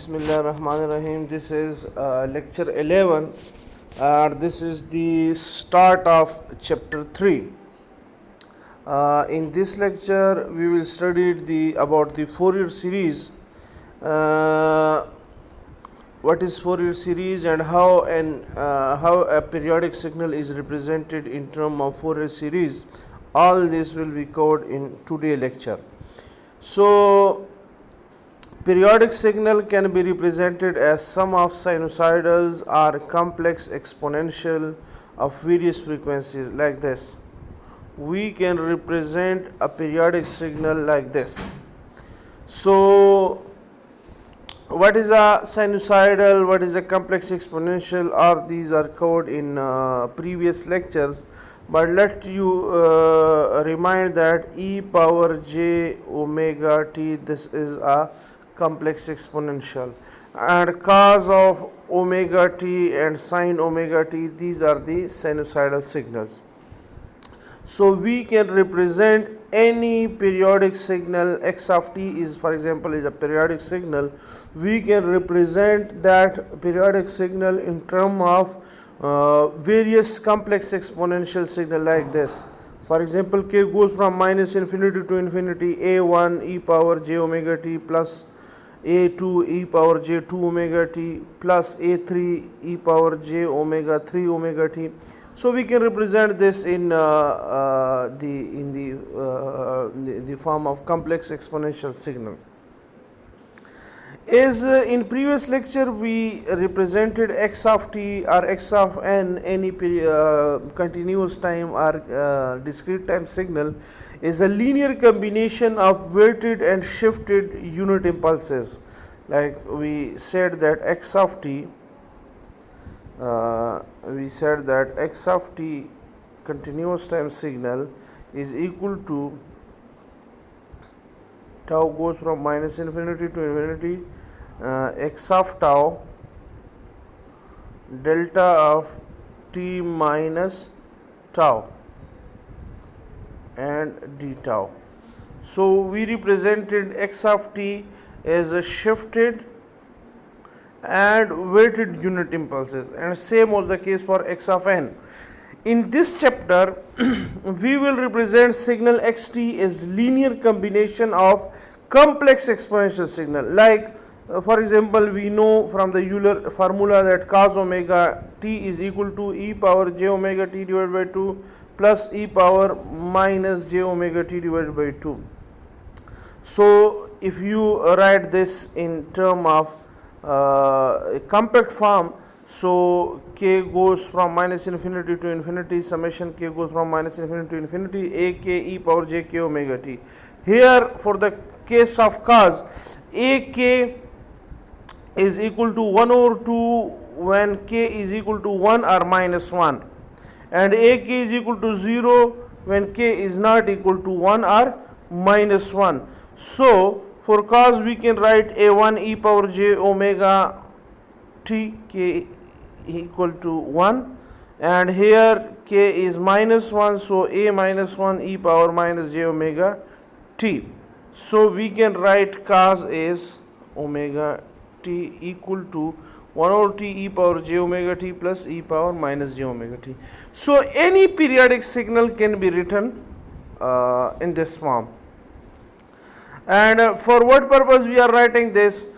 Bismillahirrahmanirrahim. This is lecture 11. This is the start of chapter 3. In this lecture, we will study about the Fourier series. What is Fourier series and how a periodic signal is represented in terms of Fourier series. All this will be covered in today's lecture. So, periodic signal can be represented as sum of sinusoidals or complex exponential of various frequencies like this. We can represent a periodic signal like this. So, what is a sinusoidal, what is a complex exponential, or these are covered in previous lectures, but let you remind that e power j omega t, this is a complex exponential, and cos of omega t and sin omega t, these are the sinusoidal signals. So we can represent any periodic signal. X of t is, for example, is a periodic signal. We can represent that periodic signal in terms of various complex exponential signal like this. For example, k goes from minus infinity to infinity, a1 e power j omega t plus a2 e power j 2 omega t plus a3 e power j omega 3 omega t. So we can represent this in the form of complex exponential signal. As in previous lecture we represented x of t or x of n, any continuous time or discrete time signal, is a linear combination of weighted and shifted unit impulses. Like we said that x of t continuous time signal is equal to tau goes from minus infinity to infinity, x of tau delta of t minus tau and d tau. So we represented x of t as a shifted and weighted unit impulses, and same was the case for x of n. In this chapter we will represent signal xt as linear combination of complex exponential signal. Like for example, we know from the Euler formula that cos omega t is equal to e power j omega t divided by 2 plus e power minus j omega t divided by 2. So if you write this in term of compact form, so k goes from minus infinity to infinity, summation k goes from minus infinity to infinity, a k e power j k omega t. Here for the case of cos, a k is equal to 1 over 2 when k is equal to 1 or minus 1, and a k is equal to 0 when k is not equal to 1 or minus 1. So for cos we can write a1 e power j omega t, k equal to 1, and here k is minus 1, so a minus 1 e power minus j omega t. So we can write cos as omega t equal to 1 over t e power j omega t plus e power minus j omega t. So any periodic signal can be written in this form. And for what purpose we are writing this?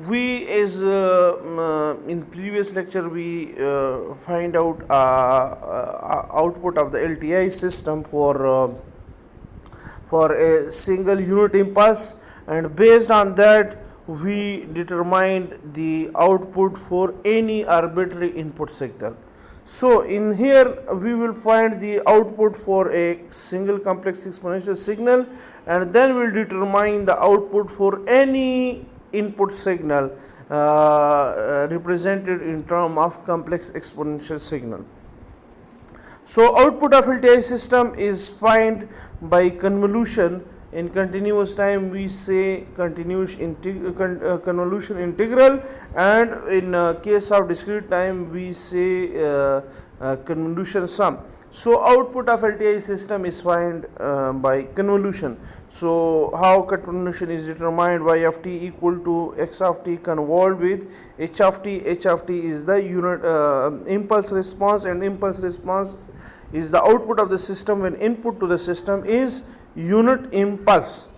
We is in previous lecture we find out output of the LTI system for a single unit impulse, and based on that we determined the output for any arbitrary input signal. So in here we will find the output for a single complex exponential signal, and then we'll determine the output for any input signal represented in term of complex exponential signal. So output of LTI system is found by convolution In continuous time we say continuous convolution integral, and in case of discrete time we say convolution sum. So output of LTI system is found by convolution. So how convolution is determined? Y of t equal to x of t convolved with h of t. H of t is the unit impulse response, and impulse response is the output of the system when input to the system is unit impulse.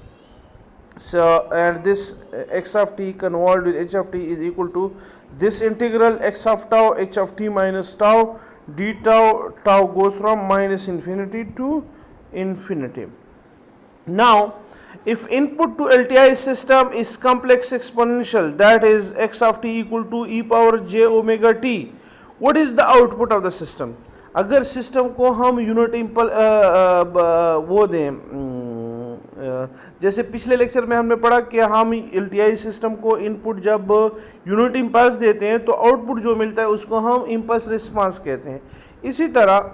So and this x of t convolved with h of t is equal to this integral x of tau h of t minus tau d tau. Tau goes from minus infinity to infinity. Now if input to LTI system is complex exponential, that is x of t equal to e power j omega t, what is the output of the system? अगर system को हम unit Imphal वो दें, जैसे पिछले lecture में हमने पढ़ा कि हम एलटीआई सिस्टम को इनपुट जब यूनिट इम्पल्स देते हैं तो आउटपुट जो मिलता है उसको हम इम्पल्स रिस्पांस कहते हैं. इसी तरह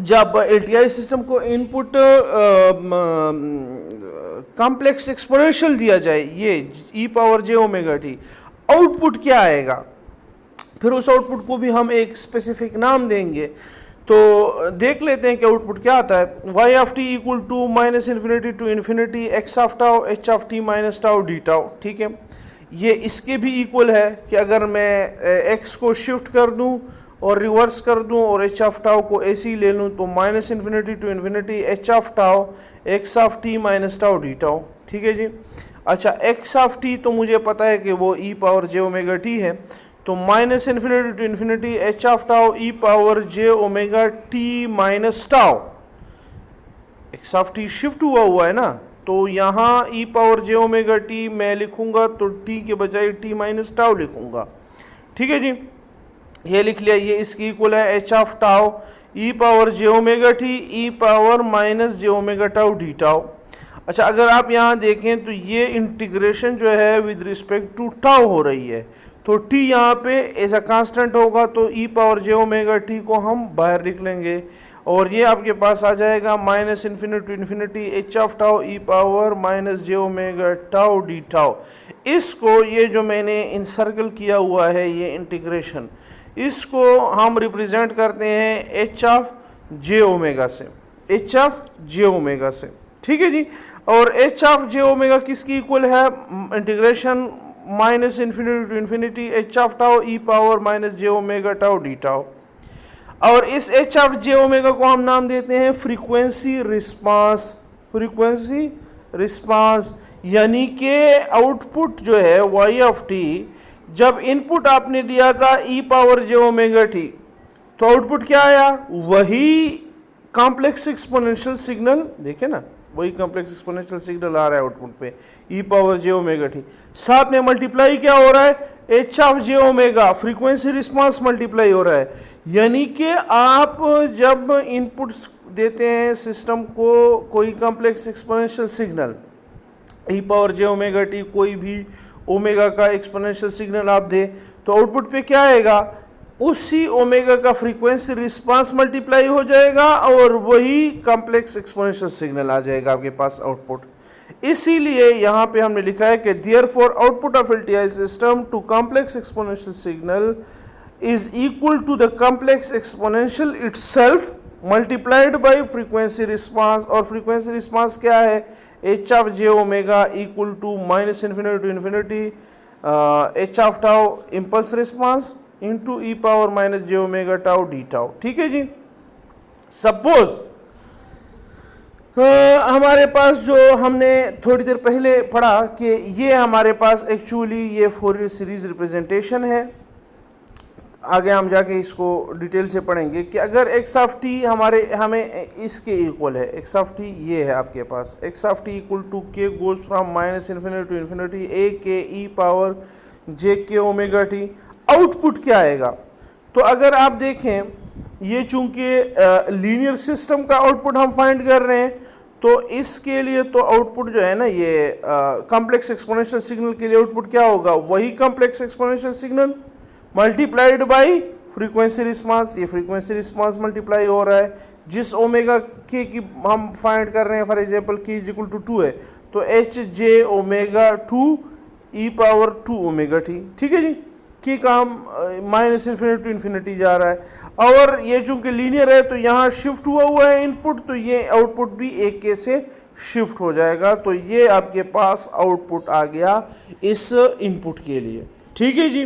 जब एलटीआई सिस्टम को इनपुट कॉम्प्लेक्स एक्सपोनेंशियल दिया जाए, ये ई power j omega T, output क्या आएगा, फिर उस आउटपुट को भी हम एक स्पेसिफिक नाम देंगे. तो देख लेते हैं कि आउटपुट क्या आता है. y of t equal to minus infinity to infinity x of tau h of t minus tau d tau. ठीक है, ये इसके भी इक्वल है कि अगर मैं x को शिफ्ट कर दूं और रिवर्स कर दूं और h ऑफ टाउ को ऐसे ही ले लूं तो minus infinity to infinity h of tau x of t minus tau d tau. ठीक है जी. अच्छा, x ऑफ टी तो मुझे पता है कि वो e power j omega t है, तो minus infinity to infinity h of tau e power j omega t minus tau. X of t shift हुआ है ना, तो यहाँ e power j omega t मैं लिखूंगा तो टी के बजाय टी माइनस टाउ लिखूंगा. ठीक है जी, ये लिख लिया. ये इसकी इक्वल है h of tau e power j omega T e power minus j omega tau d tau. अच्छा, अगर आप यहाँ देखें तो ये इंटीग्रेशन जो है विद रिस्पेक्ट टू टाउ हो रही है, तो t यहाँ पे ऐसा कांस्टेंट होगा तो e power j omega T को हम बाहर लिख लेंगे और ये आपके पास आ जाएगा minus infinity to infinity h of tau e power minus j omega tau d tau. इसको ये जो मैंने इनसर्कल किया हुआ है ये इंटीग्रेशन, इसको हम रिप्रेजेंट करते हैं एच ऑफ जे ओमेगा से, एच ऑफ जे ओमेगा से. ठीक है जी. और एच ऑफ जे ओमेगा किसकी इक्वल है? Integration minus infinity to infinity h of tau e power minus j omega tau d tau. और इस एच ऑफ जे ओमेगा को हम नाम देते हैं फ्रीक्वेंसी रिस्पांस. फ्रीक्वेंसी रिस्पांस यानी कि आउटपुट जो है वाई ऑफ टी, जब इनपुट आपने दिया था ई पावर जे ओमेगा टी, तो आउटपुट क्या आया? वही कॉम्प्लेक्स एक्सपोनेंशियल सिग्नल. देखे ना, वही कॉम्प्लेक्स एक्सपोनेंशियल सिग्नल आ रहा है आउटपुट पे ई पावर जे ओमेगा टी. साथ में मल्टीप्लाई क्या हो रहा है? H of j omega frequency response multiply हो रहा है. यानी कि आप जब इनपुट्स देते हैं सिस्टम को कोई कॉम्प्लेक्स एक्सपोनेंशियल सिग्नल ई पावर जे ओमेगा टी, कोई भी ओमेगा का एक्सपोनेंशियल सिग्नल आप दे तो आउटपुट पे क्या आएगा? उसी ओमेगा का फ्रीक्वेंसी रिस्पांस मल्टीप्लाई हो जाएगा और वही कॉम्प्लेक्स एक्सपोनेंशियल सिग्नल आ जाएगा आपके पास आउटपुट. इसीलिए यहाँ पे हमने लिखा है कि therefore output of LTI system to complex exponential signal is equal to the complex exponential itself multiplied by frequency response. और फ्रीक्वेंसी रिस्पांस क्या है? H of j omega equal to minus infinity to infinity h of tau impulse response into e power minus j omega tau d tau. ठीक है जी. Suppose हमारे पास जो हमने थोड़ी देर पहले पढ़ा कि ये हमारे पास एक्चुअली ये फोरियर सीरीज रिप्रेजेंटेशन है. आगे हम जाके इसको डिटेल से पढ़ेंगे कि अगर एक्स ऑफ टी हमें इसके इक्वल है, एक्स ऑफ टी ये है आपके पास, x of t equal to k goes from minus infinity to infinity a k e power j k omega T. Output क्या आएगा? तो अगर आप देखें ये चूंकि लीनियर सिस्टम का आउटपुट हम फाइंड कर रहे हैं, तो इसके लिए तो आउटपुट जो है ना, ये कॉम्प्लेक्स एक्सपोनेंशियल सिग्नल के लिए आउटपुट क्या होगा? वही complex exponential signal multiplied by frequency response, ये फ्रीक्वेंसी रिस्पांस मल्टीप्लाई हो रहा है जिस ओमेगा के की हम फाइंड कर रहे हैं, फॉर एग्जांपल के इज इक्वल टू 2 है तो एच जे ओमेगा 2 ई पावर 2 ओमेगा टी, ठीक है जी। की काम माइनस इन्फिनिटी टू इन्फिनिटी जा रहा है और ये चूंकि लीनियर है तो यहाँ शिफ्ट हुआ है इनपुट, तो ये आउटपुट भी एक के से शिफ्ट हो जाएगा, तो ये आपके पास आउटपुट आ गया इस इनपुट के लिए, ठीक है जी।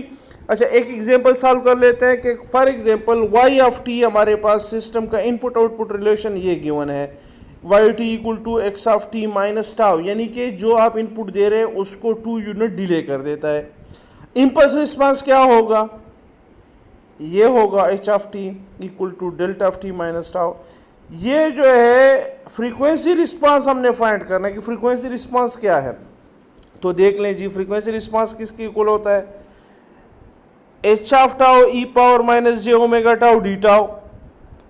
अच्छा, एक एग्जांपल सॉल्व कर लेते हैं कि फॉर एग्जांपल y ऑफ t हमारे पास सिस्टम का इनपुट आउटपुट रिलेशन ये गिवन है y t equal to x of t minus tau, यानी कि जो आप इनपुट दे रहे हैं उसको 2 यूनिट डिले कर देता है। इम्पल्स रिस्पांस क्या होगा, ये होगा h of t equal to delta of t minus tau. ये जो है फ्रीक्वेंसी रिस्पांस हमने फाइंड करना है कि फ्रीक्वेंसी रिस्पांस क्या है, तो देख लें जी। फ्रीक्वेंसी रिस्पांस किसके इक्वल होता है, h of tau e power minus j omega tau d tau.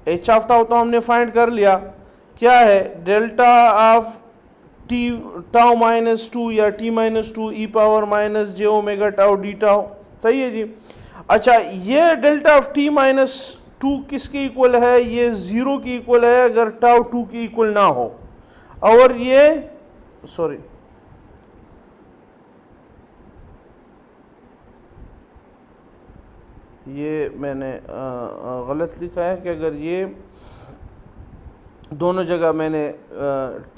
H of tau तो हमने फाइंड कर लिया, क्या है delta of T tau minus 2 या टी माइनस 2 ई power minus j omega tau d tau, सही है जी। अच्छा, ये डेल्टा ऑफ टी माइनस 2 किसके इक्वल है, ये 0 की इक्वल है अगर टाउ 2 की इक्वल ना हो, और ये सॉरी ये मैंने गलत लिखा है कि अगर ये दोनों जगह मैंने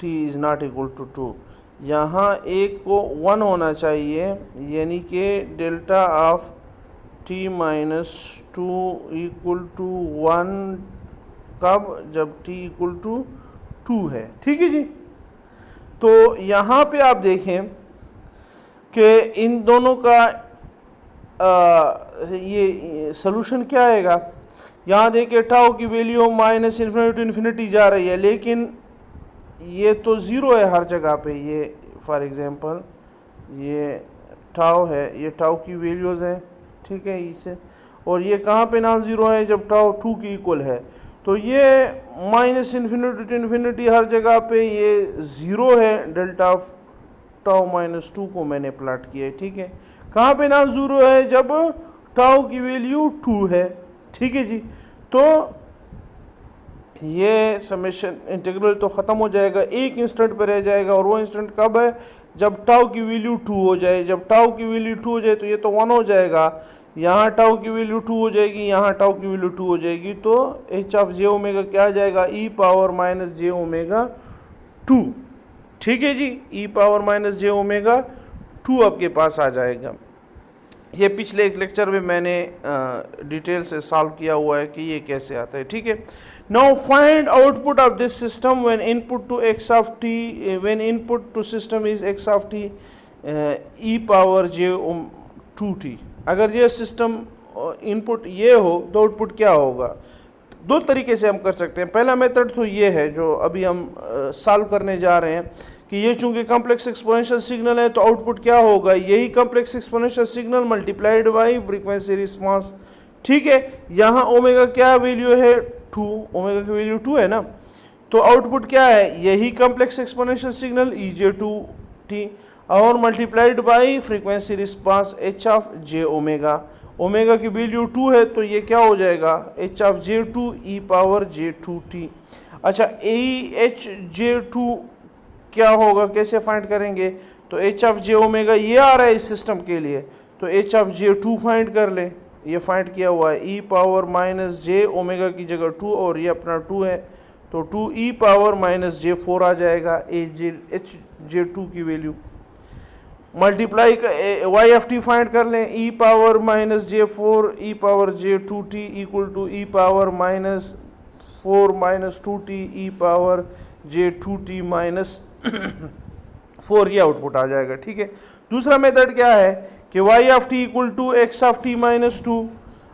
t is not equal to 2, यहाँ एक को 1 होना चाहिए, यानी कि delta of t minus 2 equal to 1 कब, जब t इक्वल टू 2 है, ठीक है जी। तो यहाँ पे आप देखें कि इन दोनों का ये सॉल्यूशन क्या आएगा। यहाँ देखिए टाउ की value minus infinity to infinity जा रही है, लेकिन ये तो ज़ीरो है हर जगह पे। ये फॉर एग्जांपल ये टाउ है, ये टाउ की वैल्यूज़ हैं, ठीक है इसे, और ये कहाँ पे नॉन ज़ीरो है, जब टाउ 2 की इक्वल है। तो ये माइनस इन्फिनिटी टू इन्फिनिटी हर जगह पे ये ज़ीरो है। डेल्टा ऑफ टाउ माइनस 2 को मैंने प्लाट किया है, ठीक है। कहाँ पे नॉन ज़ीरो है, जब टाउ की वैल्यू 2 है, ठीक है जी। तो ये समेशन इंटीग्रल तो ख़त्म हो जाएगा, एक इंस्टेंट पे रह जाएगा, और वो इंस्टेंट कब है, जब टाउ की वैल्यू 2 हो जाए। जब टाउ की वैल्यू 2 हो जाए तो ये तो 1 हो जाएगा, यहाँ टाउ की वैल्यू 2 हो जाएगी, यहाँ टाउ की वैल्यू 2 हो जाएगी, तो एच ऑफ जे ओमेगा क्या आ जाएगा, e power minus j omega 2, ठीक है जी। ई पावर माइनस जे ओमेगा 2 आपके पास आ जाएगा। ये पिछले एक लेक्चर में मैंने डिटेल से सॉल्व किया हुआ है कि ये कैसे आता है, ठीक है। Now find output of this system when input to x of t, when input to system is x of t e power j 2t। अगर ये सिस्टम इनपुट ये हो तो आउटपुट क्या होगा। दो तरीके से हम कर सकते हैं। पहला मेथड तो ये है जो अभी हम सॉल्व करने जा रहे हैं कि ये चूंकि कॉम्प्लेक्स एक्सपोनेंशियल सिग्नल है तो आउटपुट क्या होगा, यही complex exponential signal multiplied by frequency response, ठीक है। यहाँ ओमेगा क्या वैल्यू है, 2, ओमेगा की वैल्यू 2 है ना, तो आउटपुट क्या है, यही कॉम्प्लेक्स एक्सपोनेंशियल सिग्नल EJ2t और multiplied by frequency response h of j omega. Omega की वैल्यू 2 है तो ये क्या हो जाएगा, h of J2 E power J2t। अच्छा, H/J2 क्या होगा, कैसे फाइंड करेंगे, तो एच ऑफ जे ओमेगा ये आ रहा है इस सिस्टम के लिए, तो एच ऑफ J2 फाइंड कर ले, ये फाइंड किया हुआ है, e power minus j omega की जगह 2 और ये अपना 2 है, तो 2 ई पावर माइनस J4 आ जाएगा H/J2 की वैल्यू। Multiply y f t find कर लें, e power minus J4 e power J2t equal to e power minus 4 minus 2t e power J2t minus 4, ये आउटपुट आ जाएगा, ठीक है। दूसरा मेथड क्या है कि y of t equal to x of t minus 2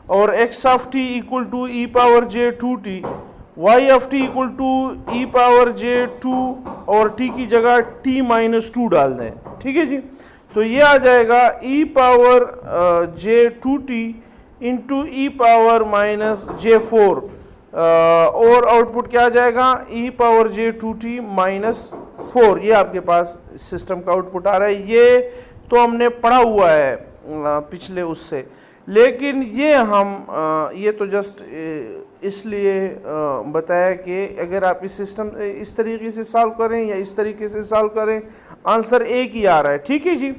और x of t equal to e power J2t, y of t equal to e power J2 और t की जगह t माइनस 2 डाल दें, ठीक है जी। तो ये आ जाएगा e power J2t into e power minus J4 और आउटपुट क्या आ जाएगा, ई पावर J2t माइनस 4। ये आपके पास सिस्टम का आउटपुट आ रहा है। ये तो हमने पढ़ा हुआ है पिछले उससे, लेकिन ये ये तो जस्ट इसलिए बताया कि अगर आप इस सिस्टम इस तरीके से सॉल्व करें या इस तरीके से सॉल्व करें, आंसर एक ही आ रहा है। ठीक है जी।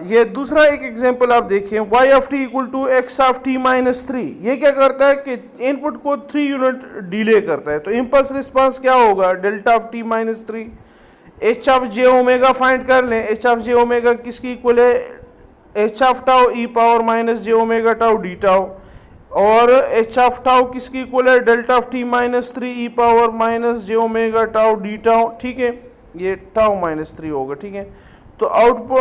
ये दूसरा एक एग्जांपल आप देखें, y of t equal to x of t minus 3। ये क्या करता है कि इनपुट को 3 यूनिट डिले करता है, तो इम्पल्स रिस्पांस क्या होगा, delta of t minus 3। H of j omega find कर लें। एच ऑफ जे ओमेगा किसकी इक्वल है, h of tau e power minus j omega tau d tau, और एच ऑफ टाउ किसकी इक्वल है, delta of t minus 3 E power minus j omega tau d tau. ठीक है, ये tau minus 3 होगा। ठीक है, तो आउटपुट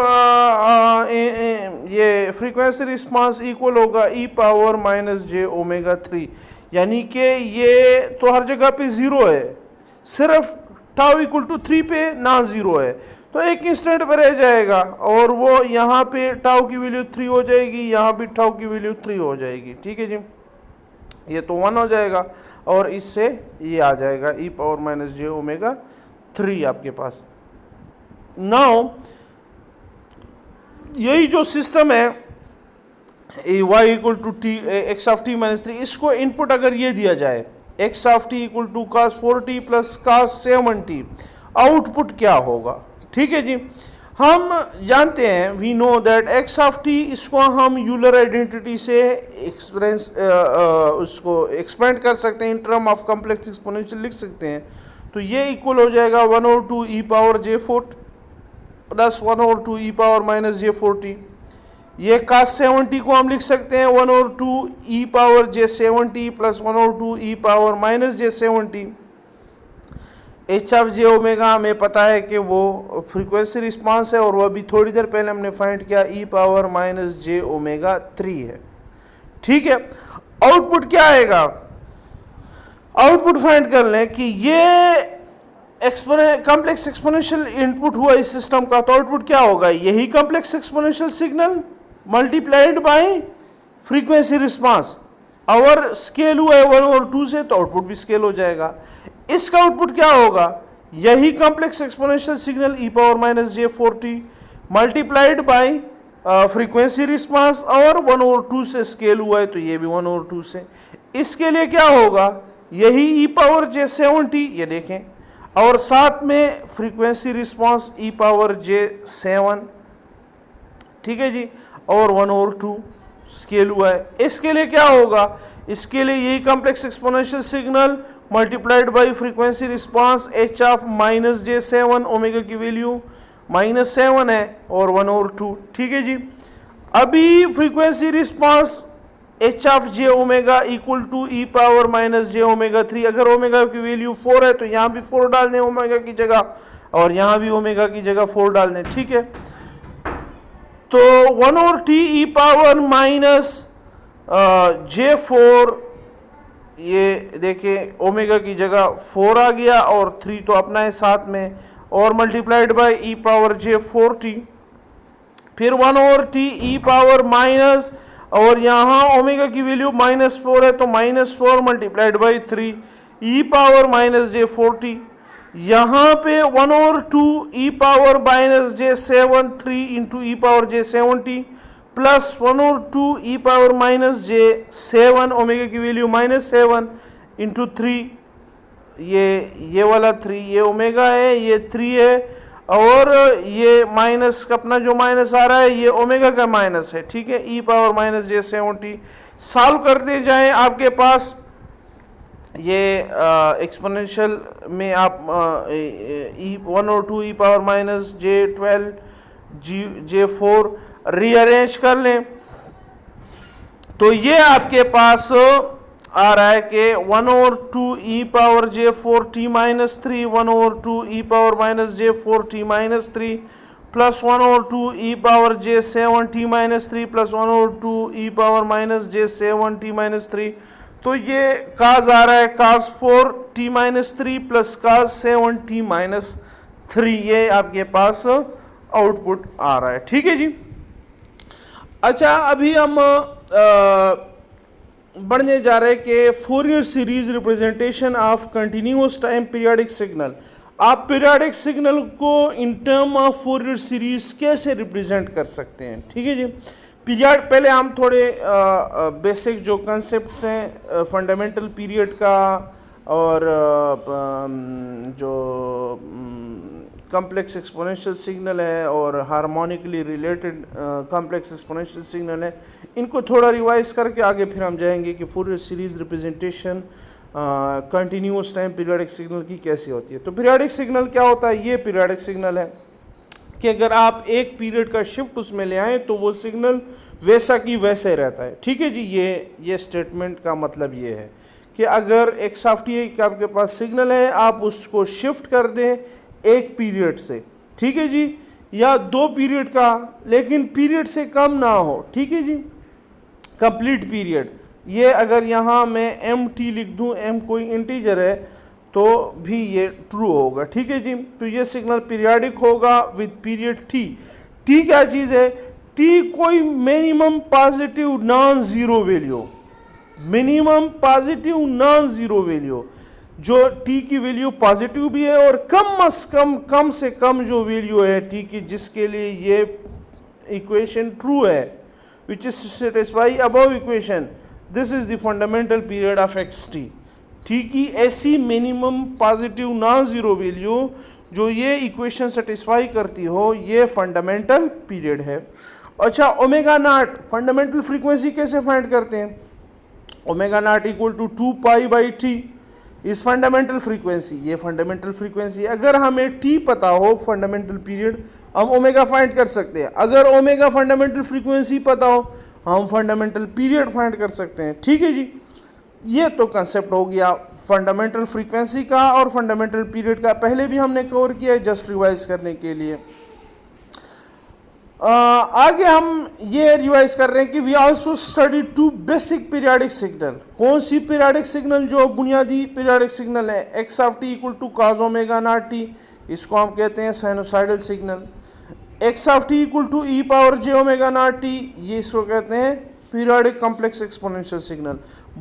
ये फ्रीक्वेंसी रिस्पांस इक्वल होगा ई पावर माइनस जे ओमेगा 3, यानी कि ये तो हर जगह पे ज़ीरो है, सिर्फ टाउ इक्वल टू 3 पे ना ज़ीरो है, तो एक इंस्टेंट पे रह जाएगा, और वो यहाँ पे टाउ की वैल्यू 3 हो जाएगी, यहाँ भी टाउ की वैल्यू 3 हो जाएगी। ठीक है जी, ये तो 1 हो जाएगा, और इससे ये आ जाएगा e power minus j omega 3 आपके पास। नाउ यही जो सिस्टम है y equal to t x of t minus 3, इसको इनपुट अगर ये दिया जाए x of t equal to cos 4t plus cos 7t, output क्या होगा। ठीक है जी, हम जानते हैं, we know that x of t, इसको हम यूलर आइडेंटिटी से एक्सपेरेंस उसको एक्सपेंड कर सकते हैं, in term of complex exponential लिख सकते हैं। तो ये इक्वल हो जाएगा 1/2 e power j 4 plus 1/2 e power minus जे 4t। ये cos 7t को हम लिख सकते हैं 1/2 e power j 7t plus 1/2 e power minus j 7t। H of j omega हमें पता है कि वो फ्रीक्वेंसी रिस्पांस है, और वह भी थोड़ी देर पहले हमने फाइंड किया ई पावर माइनस जे ओमेगा 3 है। ठीक है, आउटपुट क्या आएगा, आउटपुट फाइंड कर लें कि ये कॉम्प्लेक्स एक्सपोनेंशियल इनपुट हुआ इस सिस्टम का, तो आउटपुट क्या होगा, यही complex exponential signal multiplied by frequency response, और स्केल हुआ है 1/2 से, तो आउटपुट भी स्केल हो जाएगा। इसका आउटपुट क्या होगा, यही complex exponential signal E power minus J 4t multiplied by frequency response, और 1/2 से स्केल हुआ है, तो ये भी 1/2 से। इसके लिए क्या होगा, यही ई पावर जे 7t, ये देखें, और साथ में फ्रीक्वेंसी रिस्पांस ई पावर जे 7। ठीक है जी, और 1/2 स्केल हुआ है। इसके लिए क्या होगा, इसके लिए यही complex exponential signal multiplied by frequency response h of minus j 7, omega की वैल्यू -7 है, और 1/2। ठीक है जी, अभी frequency response h of j omega equal to e power minus j omega 3, अगर ओमेगा की वैल्यू 4 है तो यहाँ भी 4 डाल दें ओमेगा की जगह, और यहाँ भी ओमेगा की जगह 4 डाल दें। ठीक है, तो 1/t ई पावर माइनस जे 4, ये देखें ओमेगा की जगह 4 आ गया, और 3 तो अपना है साथ में, और multiplied by E power J 4t, फिर 1/t ई पावर माइनस, और यहाँ ओमेगा की वैल्यू -4 है, तो -4 multiplied by 3 E power minus J 4t, यहाँ पे 1/2 e power minus j 7 3 into e power j 7t plus 1/2 e power minus j 7, omega की value -7 into 3, ये वाला 3, ये ओमेगा है, ये 3 है, और ये माइनस अपना जो माइनस आ रहा है ये ओमेगा का माइनस है। ठीक है, e power minus j 7t solve करते जाएं, आपके पास ये एक्सपोनेंशियल में आप 1/2 ई पावर माइनस जे 12 जे 4 रीअरेंज कर लें, तो ये आपके पास आ रहा है कि 1/2 ई पावर जे 4t minus 3, 1/2 e power minus जे 4t minus 3 plus 1/2 e power j 7t minus 3 plus 1/2 e power minus j 7t minus 3, तो ये cos आ रहा है cos 4t minus 3 plus cos 7t minus 3, ये आपके पास आउटपुट आ रहा है। ठीक है जी, अच्छा अभी हम बढ़ने जा रहे हैं कि Fourier series representation of continuous time periodic signal. आप पीरियोडिक सिग्नल को in term of Fourier series कैसे रिप्रेजेंट कर सकते हैं? ठीक है जी, पीरियड, पहले हम थोड़े बेसिक जो कंसेप्ट हैं फंडामेंटल पीरियड का और जो कॉम्प्लेक्स एक्सपोनेंशियल सिग्नल है और harmonically related complex exponential signal है, इनको थोड़ा रिवाइज करके आगे फिर हम जाएंगे कि Fourier series representation continuous time periodic signal की कैसी होती है। तो पीरियोडिक सिग्नल क्या होता है? ये पीरियोडिक सिग्नल है कि अगर आप एक पीरियड का शिफ्ट उसमें ले आएँ तो वो सिग्नल वैसा की वैसे रहता है। ठीक है जी, ये स्टेटमेंट का मतलब ये है कि अगर एक्स ऑफ टी का आपके पास सिग्नल है, आप उसको शिफ्ट कर दें एक पीरियड से, ठीक है जी, या दो पीरियड का, लेकिन पीरियड से कम ना हो, ठीक है जी, कंप्लीट पीरियड। ये अगर यहाँ मैं एम टी लिख दूँ, एम कोई इंटीजर है तो भी ये ट्रू होगा। ठीक है जी, तो ये सिग्नल पीरियोडिक होगा विद पीरियड टी। टी क्या चीज़ है? टी कोई minimum positive non zero value, minimum positive non zero value, जो टी की वैल्यू पॉजिटिव भी है और कम से कम जो वैल्यू है टी की जिसके लिए ये इक्वेशन ट्रू है, which is satisfy above equation, this is the fundamental period of x T. T की ऐसी minimum positive non zero value जो ये इक्वेशन सेटिस्फाई करती हो, ये फंडामेंटल पीरियड है। अच्छा, ओमेगा नॉट फंडामेंटल फ्रीक्वेंसी कैसे फाइंड करते हैं? Omega not equal to 2 pi by t is fundamental frequency, ये फंडामेंटल फ्रीक्वेंसी। अगर हमें टी पता हो फंडामेंटल पीरियड, हम ओमेगा फाइंड कर सकते हैं। अगर ओमेगा फंडामेंटल फ्रीक्वेंसी पता हो, हम फंडामेंटल पीरियड फाइंड कर सकते हैं। ठीक है जी, ये तो कंसेप्ट हो गया फंडामेंटल फ्रीक्वेंसी का और फंडामेंटल पीरियड का। पहले भी हमने कवर किया है, जस्ट रिवाइज करने के लिए। आगे हम ये रिवाइज कर रहे हैं कि we also study two basic periodic signal. कौन सी पीरियोडिक सिग्नल? जो बुनियादी पीरियोडिक सिग्नल है, x of t equal to cos omega not t, इसको हम कहते हैं sinusoidal signal. X of t equal to e power j omega not t, ये इसको कहते हैं periodic complex exponential signal.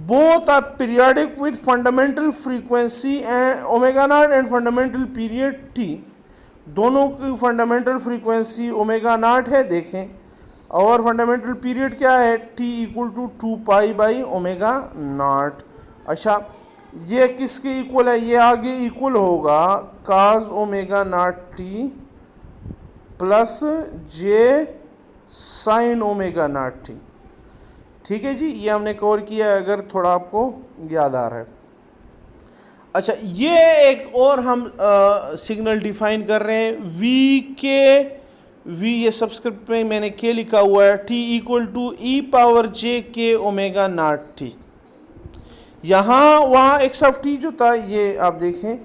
Both are periodic with fundamental frequency and omega not and fundamental period t. दोनों की फंडामेंटल फ्रीक्वेंसी ओमेगा नॉट है, देखें, और fundamental period क्या है? T equal to 2 pi by omega naught. अच्छा, ये किसके इक्वल है? ये आगे इक्वल होगा cos omega not t plus j sine omega not t. ठीक है जी, ये हमने कवर किया है, अगर थोड़ा आपको याद आ रहा है। अच्छा, ये एक और हम सिग्नल डिफाइन कर रहे हैं, वी के, वी ये सबस्क्रिप्ट में मैंने के लिखा हुआ है, t equal to e power j k omega not T. यहाँ वहाँ एक्स ऑफ टी जो था, ये आप देखें,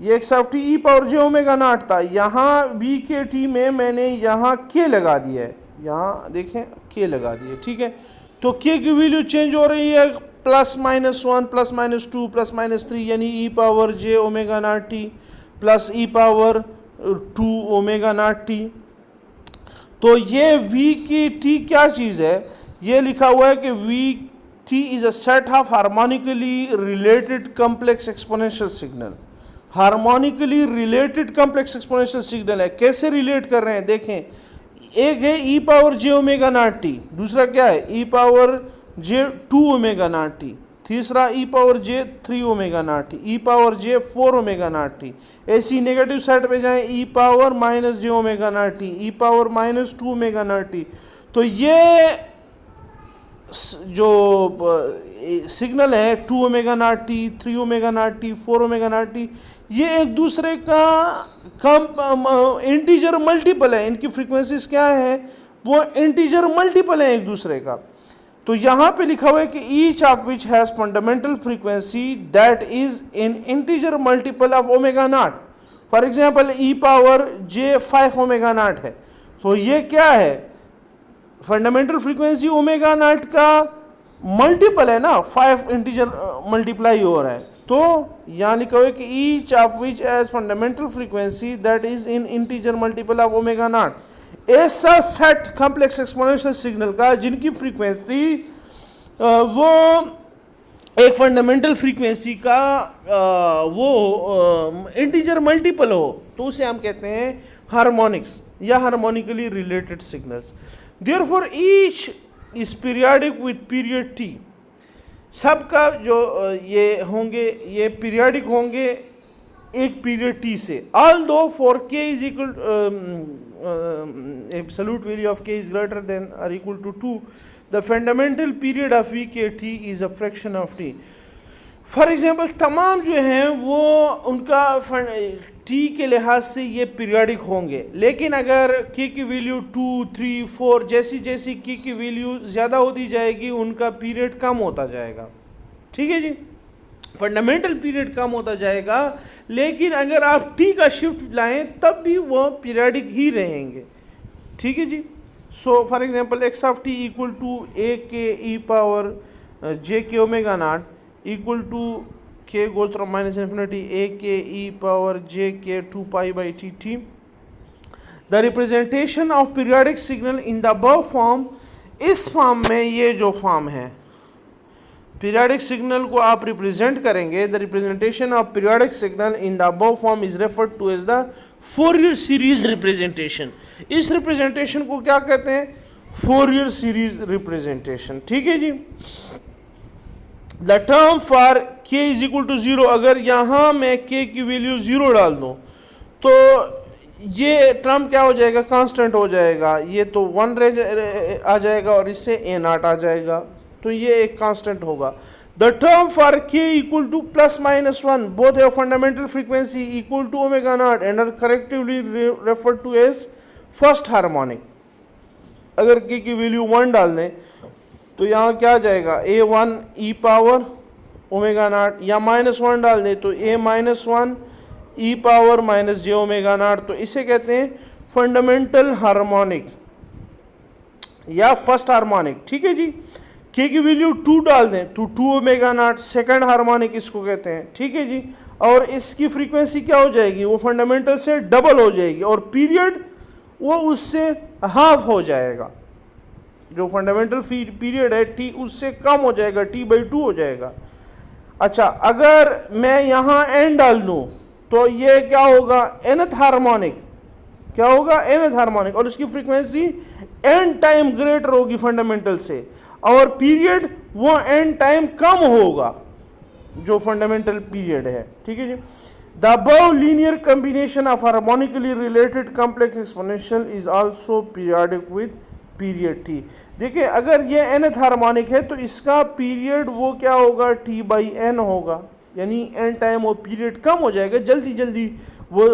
ये x of t e power j omega not था। यहाँ वी के टी में मैंने यहाँ के लगा दिया है, यहाँ देखें के लगा दिया। ठीक है, तो के की वैल्यू चेंज हो रही है, plus minus 1 plus minus 2 plus minus 3, यानी e power j omega not t plus e power 2 omega not t. तो ये वी की टी क्या चीज़ है? ये लिखा हुआ है कि v t is a set of harmonically related complex exponential signal. Harmonically related complex exponential signal है। कैसे रिलेट कर रहे हैं देखें, एक है e power j omega not t, दूसरा क्या है? E power j 2 omega not t, तीसरा e power j 3 omega not t, e power j 4 omega not t. ऐसी नेगेटिव साइड पे जाएं, e power minus j omega not t, e power minus 2 omega not t. तो ये जो signal है 2 omega not T, 3 omega not T, 4 omega not t, ये एक दूसरे का इंटीजर मल्टीपल है। इनकी फ्रीक्वेंसीज क्या है? वो इंटीजर मल्टीपल है एक दूसरे का। तो यहाँ पे लिखा हुआ है कि each of which has fundamental frequency that is in integer multiple of omega naught. For example E power j 5 omega not है, तो ये क्या है? फंडामेंटल फ्रीक्वेंसी ओमेगा नॉट का मल्टीपल है ना, 5 इंटीजर मल्टीप्लाई हो रहा है। तो यहाँ लिखा हुआ है कि each of which has fundamental frequency that is in integer multiple of omega naught. ऐसा सेट कॉम्प्लेक्स एक्सपोनेंशियल सिग्नल का जिनकी फ्रीक्वेंसी वो एक फंडामेंटल फ्रीक्वेंसी का वो इंटीजर मल्टीपल हो तो उसे हम कहते हैं हार्मोनिक्स या harmonically related signals. Therefore each is periodic with period t. सबका जो ये होंगे ये पीरियाडिक होंगे एक पीरियड टी से। Although for k is equal absolute value of k is greater than और equal to 2, the fundamental period of v k t is a fraction of t. For example तमाम जो हैं वो उनका T के लिहाज से ये पीरियाडिक होंगे, लेकिन अगर के की वैल्यू 2, 3, 4 जैसी जैसी के की वैल्यू ज़्यादा होती जाएगी उनका पीरियड कम होता जाएगा। ठीक है जी, फंडामेंटल पीरियड कम होता जाएगा, लेकिन अगर आप टी का शिफ्ट लाएं तब भी वो पीरियाडिक ही रहेंगे। ठीक है जी। So for example x of t equal to a k e power j k omega not equal to k goes from minus infinity a k e power j k 2 pi by t t. The representation of periodic signal in the above form, इस form में ये जो form है periodic signal को आप represent करेंगे। The representation of periodic signal in the above form is referred to as the Fourier series representation. इस representation को क्या कहते हैं? Fourier series representation. ठीक है जी। The term for k is equal to 0, अगर यहाँ मैं के की वैल्यू 0 डाल दूँ तो ये टर्म क्या हो जाएगा? कांस्टेंट हो जाएगा। ये तो 1 आ जाएगा और इससे ए नॉट आ जाएगा, तो ये एक कांस्टेंट होगा। The term for k equal to plus minus 1 both have fundamental frequency equal to omega not and are collectively referred to as first harmonic. अगर के की वैल्यू 1 डाल दें तो यहाँ क्या आ जाएगा? a1 ई पावर ओमेगा नॉट, या -1 डाल दें तो a-1 E power minus j omega not. तो इसे कहते हैं फंडामेंटल हार्मोनिक या फर्स्ट हार्मोनिक। ठीक है जी। के की वैल्यू 2 डाल दें तो 2 ओमेगा नॉट सेकंड हार्मोनिक इसको कहते हैं। ठीक है जी। और इसकी फ्रीक्वेंसी क्या हो जाएगी? वो फंडामेंटल से डबल हो जाएगी और पीरियड वो उससे हाफ हो जाएगा। जो फंडामेंटल पीरियड है टी उससे कम हो जाएगा, t/2 हो जाएगा। अच्छा, अगर मैं यहाँ n डाल दूँ तो ये क्या होगा? nth harmonic. क्या होगा? nth हार्मोनिक, और उसकी फ्रीक्वेंसी n टाइम ग्रेटर होगी फंडामेंटल से, और पीरियड वो n टाइम कम होगा जो फंडामेंटल पीरियड है। ठीक है जी। The above linear combination of harmonically related complex exponential is also periodic with period t. देखिए, अगर ये nth हार्मोनिक है तो इसका पीरियड वो क्या होगा? t/n होगा, यानी n टाइम वो पीरियड कम हो जाएगा, जल्दी जल्दी वो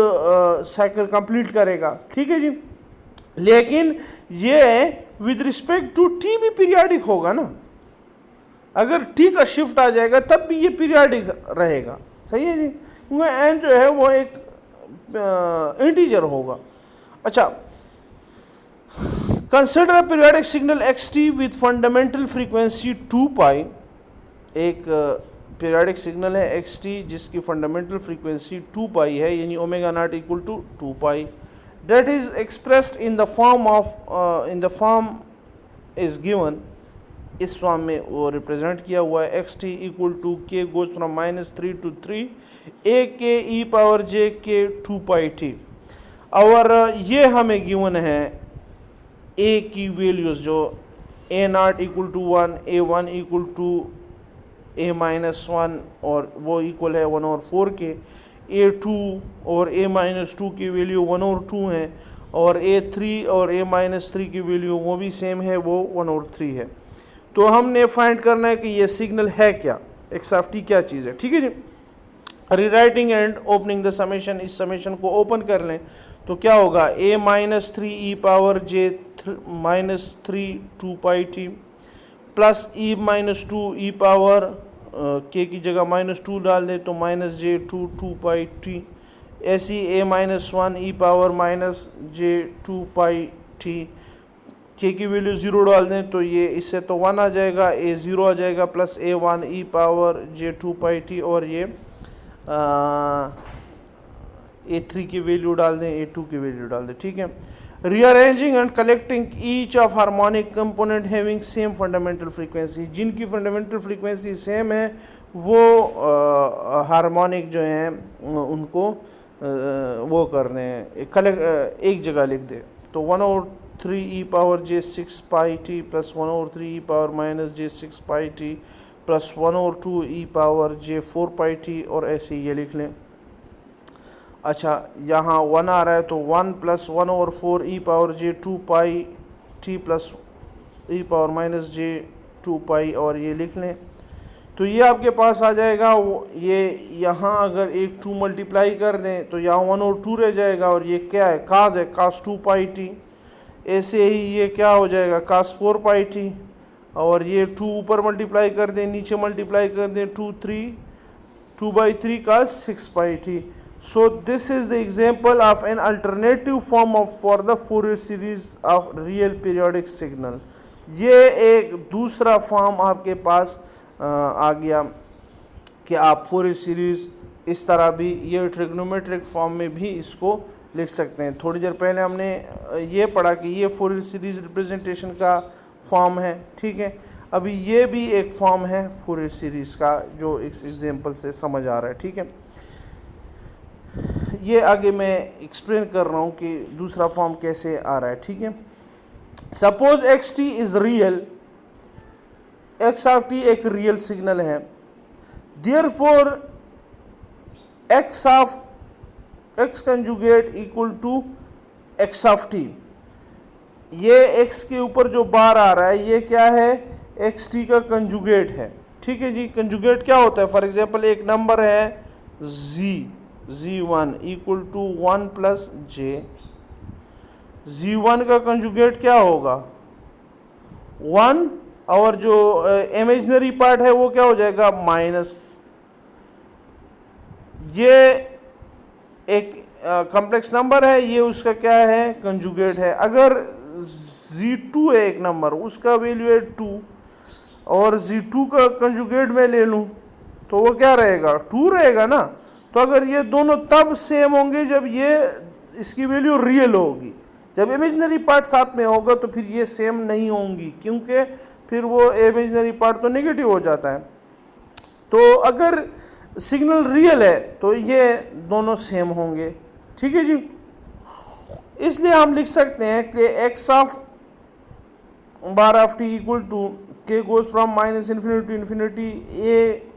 साइकिल कंप्लीट करेगा। ठीक है जी। लेकिन ये विद रिस्पेक्ट टू टी भी पीरियडिक होगा ना। अगर टी का शिफ्ट आ जाएगा तब भी ये पीरियडिक रहेगा। सही है जी, क्योंकि n जो है वो एक इंटीजर होगा। अच्छा, consider a periodic signal xt with fundamental frequency 2 pi. एक पीरियडिक सिग्नल है xt जिसकी फंडामेंटल फ्रीक्वेंसी 2 पाई है, यानी omega not equal to 2 pi. That is expressed in the form of in the form is given. इस form में वो represent किया हुआ है xt equal to k goes from -3 to 3 a के ई पावर j के 2 पाई टी। और ये हमें गिवन है a की वैल्यूज़ जो a0 equal to 1, a1 equal to a-1 और वो इक्वल है 1/4 के, a2 और a-2 की वैल्यू 1/2 हैं, और a3 और a-3 की वैल्यू वो भी सेम है, वो 1/3 है। तो हमने फाइंड करना है कि ये सिग्नल है क्या, एक्स ऑफ टी क्या चीज़ है। ठीक है जी। Rewriting and opening the summation, इस समेशन को ओपन कर लें तो क्या होगा? a-3 e power j -3 2 pi t plus e-2 e power k की जगह -2 डाल दें तो -j2 2 पाई टी। ऐसी a-1 ई power -j2 pi T, k की वैल्यू 0 डाल दें तो ये इससे तो 1 आ जाएगा, a0 आ जाएगा, प्लस a1 ई पावर j2 पाई टी, और ये a3 की वैल्यू डाल दें, a2 की वैल्यू डाल दें। ठीक है। rearranging and collecting each of harmonic component having same fundamental frequency, जिनकी fundamental frequency same है वो हार्मोनिक जो हैं उनको वो करने हैं कलेक्ट एक जगह लिख दे। तो 1/3 e power j6 pi t plus 1/3 e power minus j6 pi t plus 1/2 e power j4 pi t और ऐसे ये लिख लें। अच्छा यहाँ 1 आ रहा है तो 1 plus 1/4 e power j2 pi t plus e power minus j2 pi और ये लिख लें। तो ये आपके पास आ जाएगा। ये यहाँ अगर एक 2 मल्टीप्लाई कर दें तो यहाँ 1/2 रह जाएगा और ये क्या है काज है कास 2 पाई टी। ऐसे ही ये क्या हो जाएगा कास 4 पाई टी और ये 2 ऊपर मल्टीप्लाई कर दें नीचे मल्टीप्लाई कर दें 2/3 कास 6 pi T. So this is the example of an alternative form of for the Fourier series of real periodic signal। ये एक दूसरा फॉर्म आपके पास आ गया कि आप Fourier सीरीज इस तरह भी ये ट्रिग्नोमेट्रिक फॉर्म में भी इसको लिख सकते हैं। थोड़ी देर पहले हमने ये पढ़ा कि ये Fourier सीरीज रिप्रेजेंटेशन का फॉर्म है, ठीक है। अभी ये भी एक फॉर्म है Fourier सीरीज का जो इस एग्जांपल से समझ आ रहा है, ठीक है। ये आगे मैं एक्सप्लेन कर रहा हूँ कि दूसरा फॉर्म कैसे आ रहा है, ठीक है। Suppose x t is real, x of t एक रियल सिग्नल है, therefore x of x conjugate equal to x of t. ये एक्स के ऊपर जो बार आ रहा है ये क्या है एक्स टी का कंजुगेट है, ठीक है जी। कंजुगेट क्या होता है, फॉर एग्जांपल एक नंबर है z1 equal to 1 plus J, z1 का कंजुगेट क्या होगा 1 और जो इमेजिनरी पार्ट है वो क्या हो जाएगा माइनस। ये एक कॉम्प्लेक्स नंबर है, ये उसका क्या है कंजुगेट है। अगर z2 है एक नंबर उसका वैल्यू है 2 और z2 का कंजुगेट में ले लूं तो वो क्या रहेगा 2 रहेगा ना। तो अगर ये दोनों तब सेम होंगे जब ये इसकी वैल्यू रियल होगी, जब इमेजिनरी पार्ट साथ में होगा तो फिर ये सेम नहीं होंगी क्योंकि फिर वो इमेजिनरी पार्ट तो नेगेटिव हो जाता है। तो अगर सिग्नल रियल है तो ये दोनों सेम होंगे, ठीक है जी। इसलिए हम लिख सकते हैं कि x of bar of t equal to k goes from minus infinity to infinity a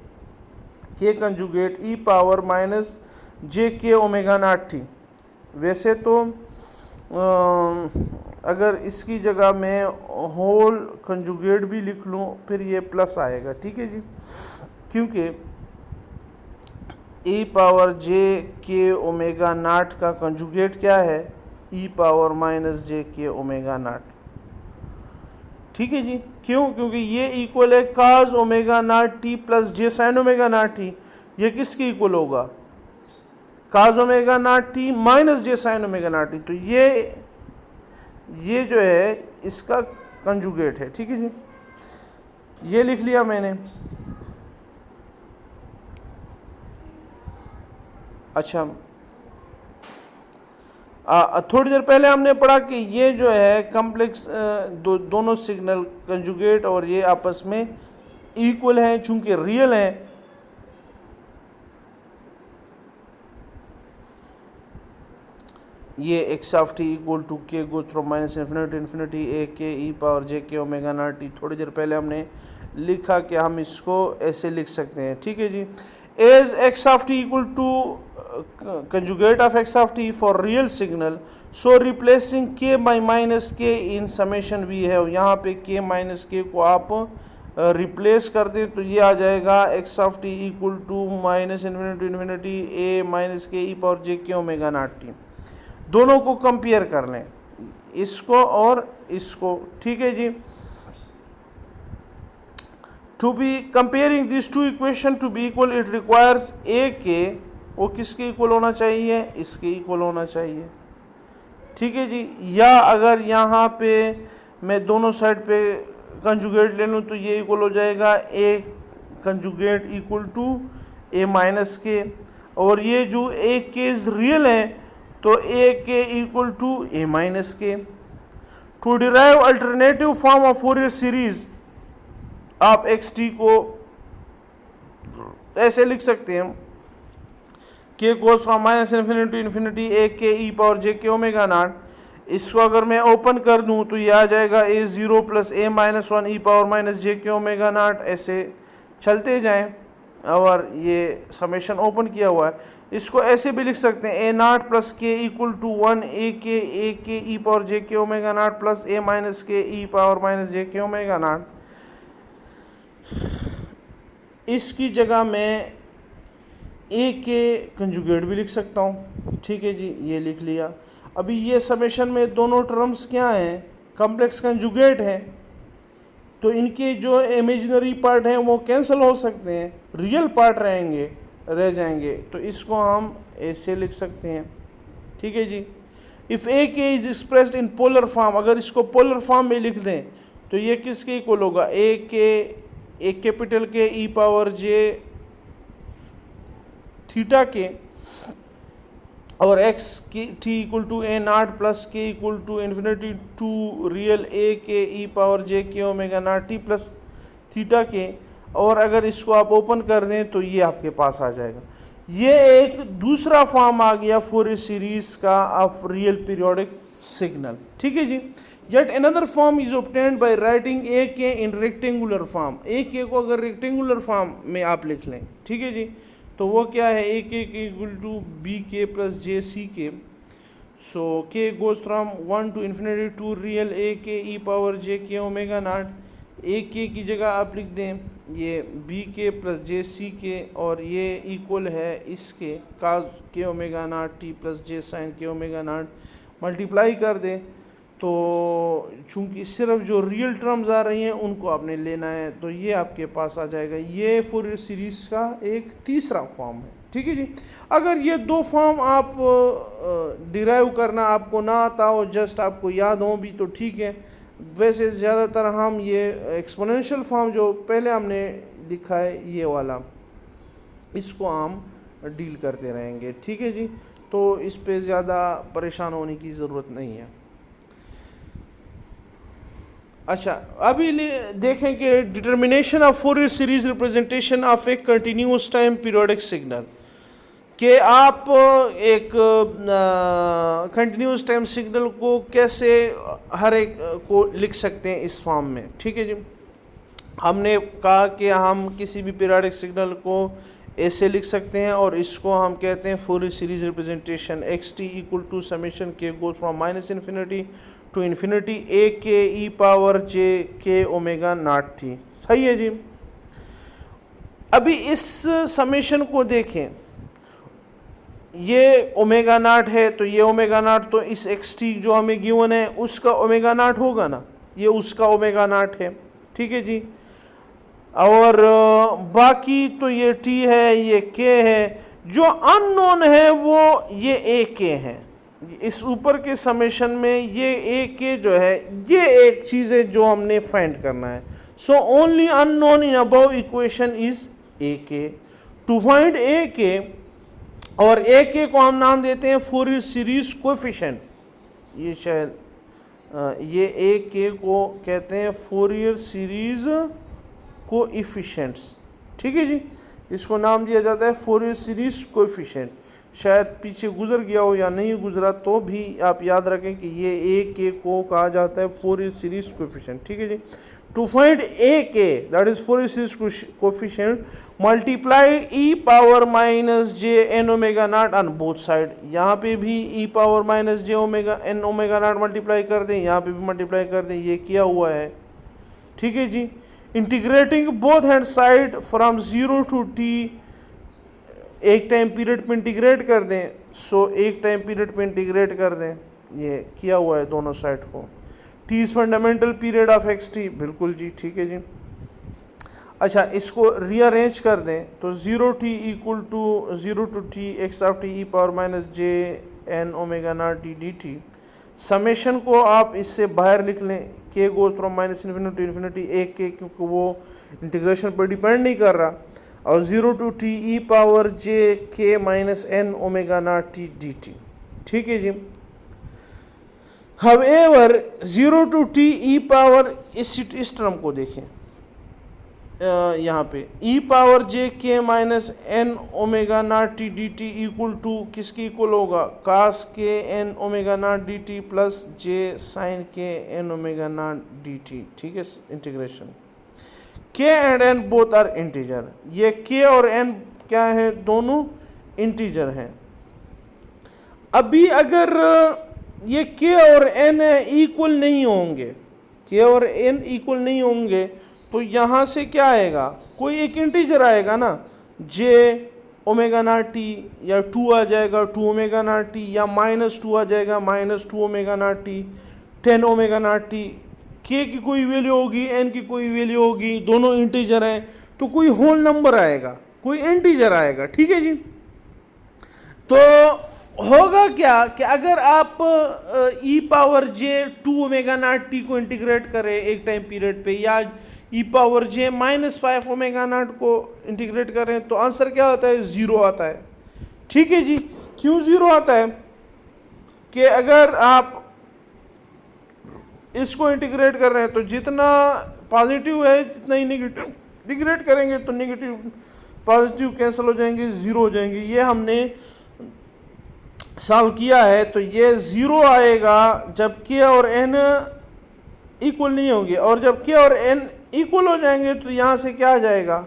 k conjugate e power minus j k omega not T. वैसे तो अगर इसकी जगह मैं होल कंजुगेट भी लिख लूँ फिर ये प्लस आएगा, ठीक है जी, क्योंकि ई power j k omega not का कंजुगेट क्या है e power minus j k omega not, ठीक है जी। क्यों, क्योंकि ये इक्वल है cos omega not t plus j sine omega not t. ये किसके इक्वल होगा cos omega not t minus j sine omega not t. तो ये जो है इसका कंजुगेट है, ठीक है जी। ये लिख लिया मैंने। अच्छा थोड़ी देर पहले हमने पढ़ा कि ये जो है कॉम्प्लेक्स दोनों सिग्नल कंजुगेट और ये आपस में इक्वल हैं चूंकि रियल हैं। ये x of t equal to k goes from minus infinity infinity a k e power j k omega not T. थोड़ी देर पहले हमने लिखा कि हम इसको ऐसे लिख सकते हैं, ठीक है जी। As x of t equal to conjugate of x of t for real signal, so replacing k by minus k in summation v है। यहाँ पे k माइनस k को आप रिप्लेस कर दें तो ये आ जाएगा x of t equal to minus infinity infinity a minus k e power j k omega not T. दोनों को कंपेयर कर लें, इसको और इसको, ठीक है जी। To be comparing this to equation to be equal it requires a k वो किसके इक्वल होना चाहिए इसके इक्वल होना चाहिए, ठीक है जी। या अगर यहाँ पे मैं दोनों साइड पे कंजुगेट ले लूँ तो ये इक्वल हो जाएगा a conjugate equal to a minus k, और ये जो ए के रियल है तो a k equal to a minus k. To derive alternative form of Fourier series आप एक्स टी को ऐसे लिख सकते हैं, k goes from minus infinity to infinity a k e power j k omega not. इसको अगर मैं open कर दूं तो ये आ जाएगा ए zero plus A minus one E power minus j k omega not, ऐसे चलते जाएं। और ये समेशन ओपन किया हुआ है, इसको ऐसे भी लिख सकते हैं ए naught plus k equal to one A k e power j k omega not plus A minus k e power minus j k omega not. इसकी जगह मैं ए के कंजुगेट भी लिख सकता हूँ, ठीक है जी, ये लिख लिया। अभी ये समेशन में दोनों टर्म्स क्या हैं, कॉम्प्लेक्स कंजुगेट है, तो इनके जो इमेजिनरी पार्ट हैं वो कैंसिल हो सकते हैं, रियल पार्ट रह जाएंगे, तो इसको हम ऐसे लिख सकते हैं, ठीक है जी। इफ़ ए के is expressed in polar form, अगर इसको पोलर फॉर्म में लिख दें तो ये किसके इक्वल होगा, ए के एक कैपिटल के ई पावर जे थीटा के और एक्स की t equal to a naught plus k equal to infinity to real a k e power j k omega not t plus theta k. और अगर इसको आप ओपन कर दें तो ये आपके पास आ जाएगा। ये एक दूसरा फॉर्म आ गया फोरियर सीरीज का ऑफ रियल पीरियोडिक सिग्नल, ठीक है जी। Yet another form is obtained by writing a k in rectangular form. ए के को अगर रेक्टेंगुलर फॉर्म में आप लिख लें, ठीक है जी, तो वो क्या है, a k equal to b k plus j c k. So k goes from one to infinity to real a k e power j k omega not. ए के की जगह आप लिख दें ये B k plus j c के, और ये इक्वल है इसके cos k omega not t plus j sine k omega not, multiply कर दें। तो चूंकि सिर्फ जो रियल टर्म्स आ रही हैं उनको आपने लेना है, तो ये आपके पास आ जाएगा। ये फोरियर सीरीज का एक तीसरा फॉर्म है, ठीक है जी। अगर ये दो फॉर्म आप डिराइव करना आपको ना आता हो, जस्ट आपको याद हो भी तो ठीक है, वैसे ज़्यादातर हम ये एक्सपोनेंशियल फॉर्म जो पहले हमने लिखा है ये वाला, इसको हम डील करते रहेंगे, ठीक है जी। तो इस पे ज़्यादा परेशान होने की ज़रूरत नहीं है। अच्छा, अभी देखें कि determination of Fourier series representation of a continuous time periodic signal, कि आप एक कंटिन्यूस टाइम सिग्नल को कैसे हर एक को लिख सकते हैं इस फॉर्म में, ठीक है जी। हमने कहा कि हम किसी भी पीरियोडिक सिग्नल को ऐसे लिख सकते हैं, और इसको हम कहते हैं Fourier series representation. X t equal to summation k goes from minus infinity to infinity a k e power j k omega not थी, सही है जी। अभी इस समेशन को देखें, ये ओमेगा नॉट है, तो ये ओमेगा नॉट तो इस एक्स टी जो हमें गिवन है उसका ओमेगा नॉट होगा ना, ये उसका ओमेगा नॉट है, ठीक है जी। और बाकी तो ये टी है, ये के है, जो अननोन है वो ये ए के हैं। इस ऊपर के समेशन में ये ए के जो है ये एक चीज़ है जो हमने फाइंड करना है। So only unknown in above equation is a k. To find a के, और ए के को हम नाम देते हैं फोरियर सीरीज कोएफिशिएंट। ये शायद ये ए के को कहते हैं फोरियर सीरीज कोएफिशिएंट्स, ठीक है जी, इसको नाम दिया जाता है फोरियर सीरीज कोएफिशिएंट। शायद पीछे गुजर गया हो या नहीं गुजरा, तो भी आप याद रखें कि ये ए के को कहा जाता है फोरियर सीरीज कोएफिशिएंट, ठीक है जी। To find a k, that is Fourier series coefficient, multiply e power minus j n omega naught on both side. यहाँ पे भी e power minus j omega n omega not multiply कर दें, यहाँ पे भी मल्टीप्लाई कर दें, ये किया हुआ है, ठीक है जी। Integrating both hand side from 0 to t, एक टाइम पीरियड पे इंटीग्रेट कर दें, सो एक टाइम पीरियड पे इंटीग्रेट कर दें, ये किया हुआ है दोनों साइड को। T is fundamental period of x T, बिल्कुल जी, ठीक है जी। अच्छा, इसको रीअरेंज कर दें तो 0 t equal to 0 to t x of t e power minus j n omega naught d d t. Summation को आप इससे बाहर लिख लें, k goes from minus infinity to infinity a k, क्योंकि वो इंटीग्रेशन पर डिपेंड नहीं कर रहा, और 0 to t e power j k minus n omega not t d t. ठीक है जी। However 0 to t e power इस टर्म को देखें, यहाँ पे e power j k minus n omega not t d t equal to किसकी equal होगा, cos k n omega naught d t plus j sine k n omega naught d t. ठीक है, integration के end N both are integer. ये k और N क्या है, दोनों इंटीजर हैं। अभी अगर ये के और एन इक्वल नहीं होंगे, के और एन इक्वल नहीं होंगे, तो यहाँ से क्या आएगा, कोई एक इंटीजर आएगा ना, जे ओमेगा नॉट टी, या 2 आ जाएगा 2 ओमेगा नॉट टी, या -2 आ जाएगा -2 omega not T, 10 omega naught T. के की कोई वैल्यू होगी, एन की कोई वैल्यू होगी, दोनों इंटीजर हैं, तो कोई होल नंबर आएगा, कोई इंटीजर आएगा। ठीक है जी। तो होगा क्या कि अगर आप e power j 2 omega not t को इंटीग्रेट करें एक टाइम पीरियड पे, या e power j -5 omega naught को इंटीग्रेट करें, तो आंसर क्या आता है, 0 आता है। ठीक है जी। क्यों 0 आता है कि अगर आप इसको इंटीग्रेट कर रहे हैं तो जितना पॉजिटिव है जितना ही नेगेटिव इंटीग्रेट करेंगे तो नेगेटिव पॉजिटिव कैंसिल हो जाएंगे, 0 हो जाएंगे। ये हमने सॉल्व किया है, तो ये 0 आएगा जब के और एन इक्वल नहीं होंगे, और जब के और एन इक्वल हो जाएंगे तो यहाँ से क्या आ जाएगा,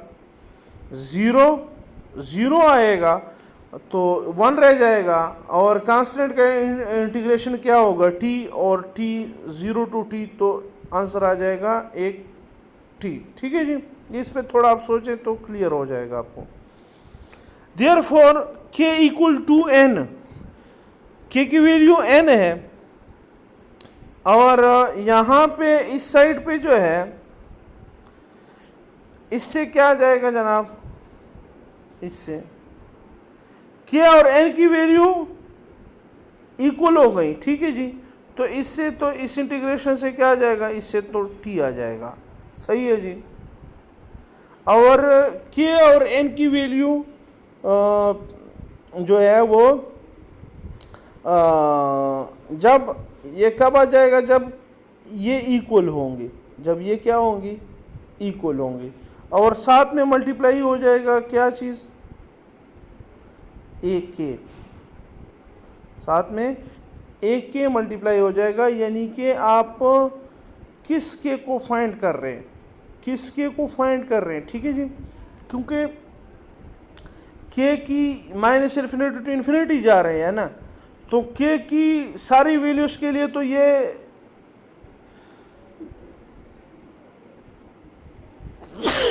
0 आएगा, तो 1 रह जाएगा, और कांस्टेंट का इंटीग्रेशन क्या होगा, t, और t 0 to t, तो आंसर आ जाएगा 1t। ठीक है जी। इस पे थोड़ा आप सोचें तो क्लियर हो जाएगा आपको। Therefore k equal to n, k की वैल्यू n है, और यहाँ पे इस साइड पे जो है, इससे क्या आ जाएगा जनाब, इससे k और n की वैल्यू इक्वल हो गई। ठीक है जी। तो इससे, तो इस इंटीग्रेशन से क्या आ जाएगा, इससे तो t आ जाएगा। सही है जी। और k और n की वैल्यू जो है वो जब ये कब आ जाएगा, जब ये इक्वल होंगे, जब ये क्या होंगी, इक्वल होंगे, और साथ में मल्टीप्लाई हो जाएगा क्या चीज़, एक के, साथ में एक के मल्टीप्लाई हो जाएगा, यानी कि आप किस के को फाइंड कर रहे हैं, किस के को फाइंड कर रहे हैं। ठीक है जी। क्योंकि के की माइनस इन्फिनिटी टू इन्फिनिटी जा रहे हैं ना, तो के की सारी वैल्यूज के लिए तो ये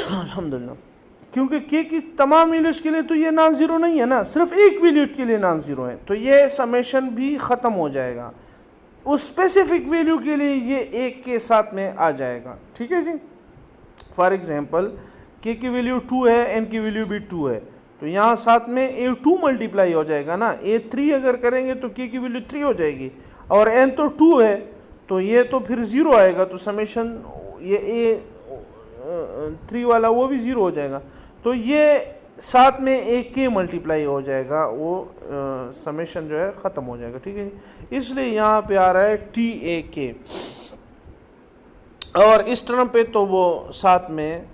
अल्हम्दुलिल्लाह, क्योंकि के की तमाम वैल्यूज के लिए तो ये नॉन ज़ीरो नहीं है ना, सिर्फ एक वैल्यू के लिए नॉन ज़ीरो है, तो ये समेशन भी ख़त्म हो जाएगा, उस स्पेसिफिक वैल्यू के लिए ये एक के साथ में आ जाएगा। ठीक है जी। फॉर एग्जांपल के की वैल्यू 2 है, एन की वैल्यू भी 2 है, तो यहाँ साथ में ए 2 मल्टीप्लाई हो जाएगा ना, ए 3 अगर करेंगे तो के की वैल्यू 3 हो जाएगी, और एन तो 2 है, तो ये तो फिर 0 आएगा, तो समेशन ये ए 3 वाला वो भी 0 हो जाएगा, तो ये साथ में एक के मल्टीप्लाई हो जाएगा, वो समेशन जो है ख़त्म हो जाएगा। ठीक है, इसलिए यहाँ पे आ रहा है टी ए के, और इस टर्म पे तो वो साथ में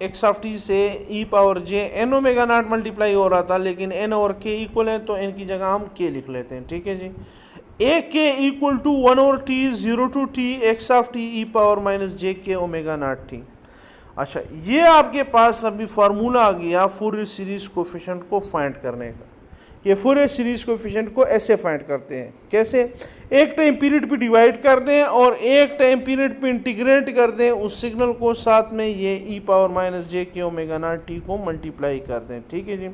एक्स ऑफ टी से e power j n omega not multiply हो रहा था, लेकिन एन और के इक्वल है तो एन की जगह हम के लिख लेते हैं। ठीक है जी। A k equal to 1 over t 0 to t x of t e power minus j k omega not T. अच्छा, ये आपके पास अभी फार्मूला आ गया फूरियर सीरीज कोफिशिएंट को फाइंड करने का। ये फूरियर सीरीज कोफिशिएंट को ऐसे फाइंड करते हैं, कैसे, एक टाइम पीरियड पे डिवाइड कर दें और एक टाइम पीरियड पे इंटीग्रेट कर दें उस सिग्नल को, साथ में ये ई power minus j k omega not t को मल्टीप्लाई कर दें। ठीक है जी।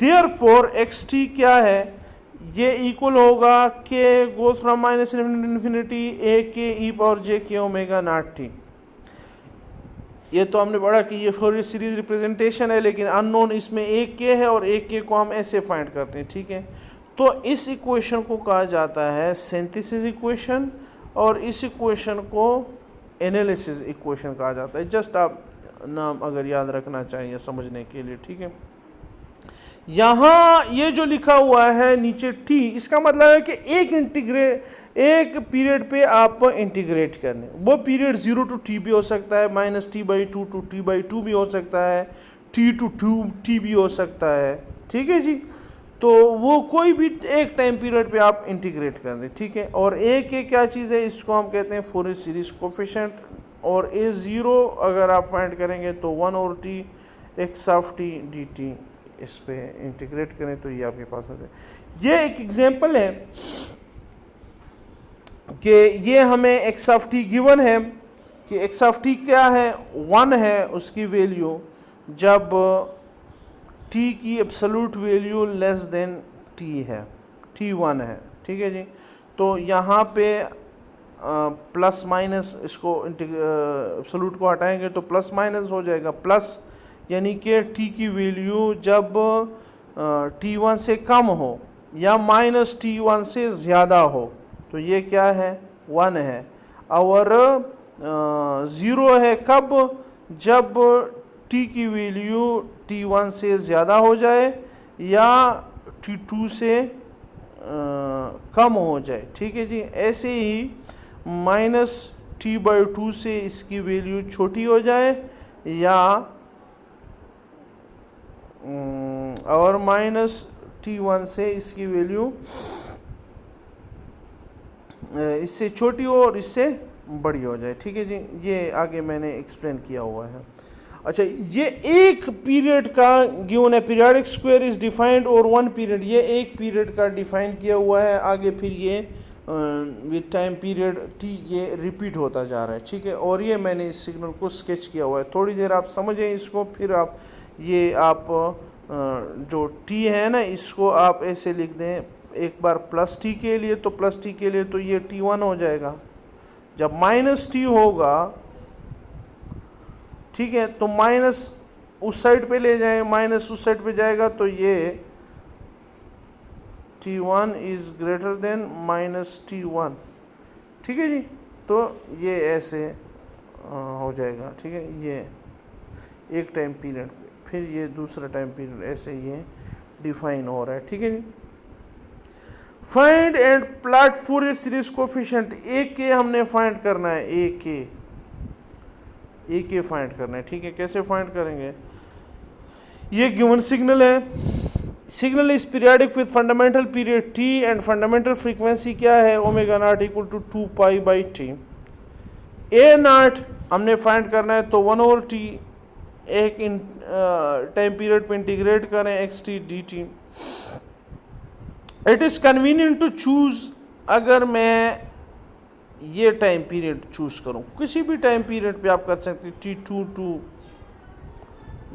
देयरफॉर एक्स टी क्या है, ये इक्वल होगा के goes from minus infinity a k e power j k omega not t. ये तो हमने पढ़ा कि ये फूरियर सीरीज रिप्रेजेंटेशन है, लेकिन अननोन इसमें एक के है और एक के को हम ऐसे फाइंड करते हैं। ठीक है, तो इस इक्वेशन को कहा जाता है सिंथेसिस इक्वेशन, और इस इक्वेशन को एनालिसिस इक्वेशन कहा जाता है। जस्ट आप नाम अगर याद रखना चाहिए समझने के लिए। ठीक है, यहाँ ये जो लिखा हुआ है नीचे टी, इसका मतलब है कि एक पीरियड पे आप इंटीग्रेट करने, वो पीरियड 0 टू टी भी हो सकता है, -t/2 टू t/2 भी हो सकता है, t/2 भी हो सकता है, ठीक है जी। तो वो कोई भी एक टाइम पीरियड पे आप इंटीग्रेट कर दें, ठीक है। और एक क्या चीज़ है, इसको हम कहते हैं फूरियर सीरीज कोफिशिएंट। और a0 अगर आप फाइंड करेंगे तो 1/t x(t) dt, इस पे इंटीग्रेट करें तो ये आपके पास हो जाए। ये एक एग्जांपल है कि ये हमें x(t) गिवन है कि x(t) क्या है, 1 है उसकी वैल्यू जब t की absolute value less than t है, t 1 है, ठीक है जी। तो यहाँ पे प्लस माइनस, इसको एब्सोल्यूट को हटाएंगे तो प्लस माइनस हो जाएगा, प्लस यानी कि t की वैल्यू जब t1 से कम हो या -t1 से ज़्यादा हो तो ये क्या है, 1 है। और 0 है कब, जब t की वैल्यू t1 से ज़्यादा हो जाए या t2 से कम हो जाए, ठीक है जी। ऐसे ही -t/2 से इसकी वैल्यू छोटी हो जाए या और -t1 से इसकी वैल्यू इससे छोटी हो और इससे बड़ी हो जाए, ठीक है जी। ये आगे मैंने एक्सप्लेन किया हुआ है। अच्छा, ये एक पीरियड का गिवन है, पीरियोडिक स्क्वायर इज डिफाइंड और 1 पीरियड, ये एक पीरियड का डिफाइन किया हुआ है। आगे फिर ये विद टाइम पीरियड टी ये रिपीट होता जा रहा है, ठीक है। और ये मैंने इस सिग्नल को स्केच किया हुआ है, थोड़ी देर आप समझें इसको, फिर आप जो टी है ना, इसको आप ऐसे लिख दें, एक बार प्लस टी के लिए तो प्लस टी के लिए तो ये t1 हो जाएगा। जब -t होगा, ठीक है, तो माइनस उस साइड पे ले जाएं, माइनस उस साइड पे जाएगा तो ये t1 is greater then -t1, ठीक है जी। तो ये ऐसे हो जाएगा, ठीक है। ये एक टाइम पीरियड, फिर ये दूसरा टाइम पीरियड, ऐसे ये डिफाइन हो रहा है, ठीक है जी। Find and plot Fourier series coefficient, a k हमने फाइंड करना है, ए के फाइंड करना है, ठीक है। कैसे फाइंड करेंगे, ये गिवन सिग्नल है, signal is periodic with fundamental period t and fundamental frequency क्या है, ω0 = 2π/t। a0 हमने फाइंड करना है तो 1/t एक टाइम पीरियड पे इंटीग्रेट करें x(t) dt। It is convenient to choose, अगर मैं ये टाइम पीरियड चूज़ करूँ, किसी भी टाइम पीरियड पे आप कर सकते हैं, t2 टू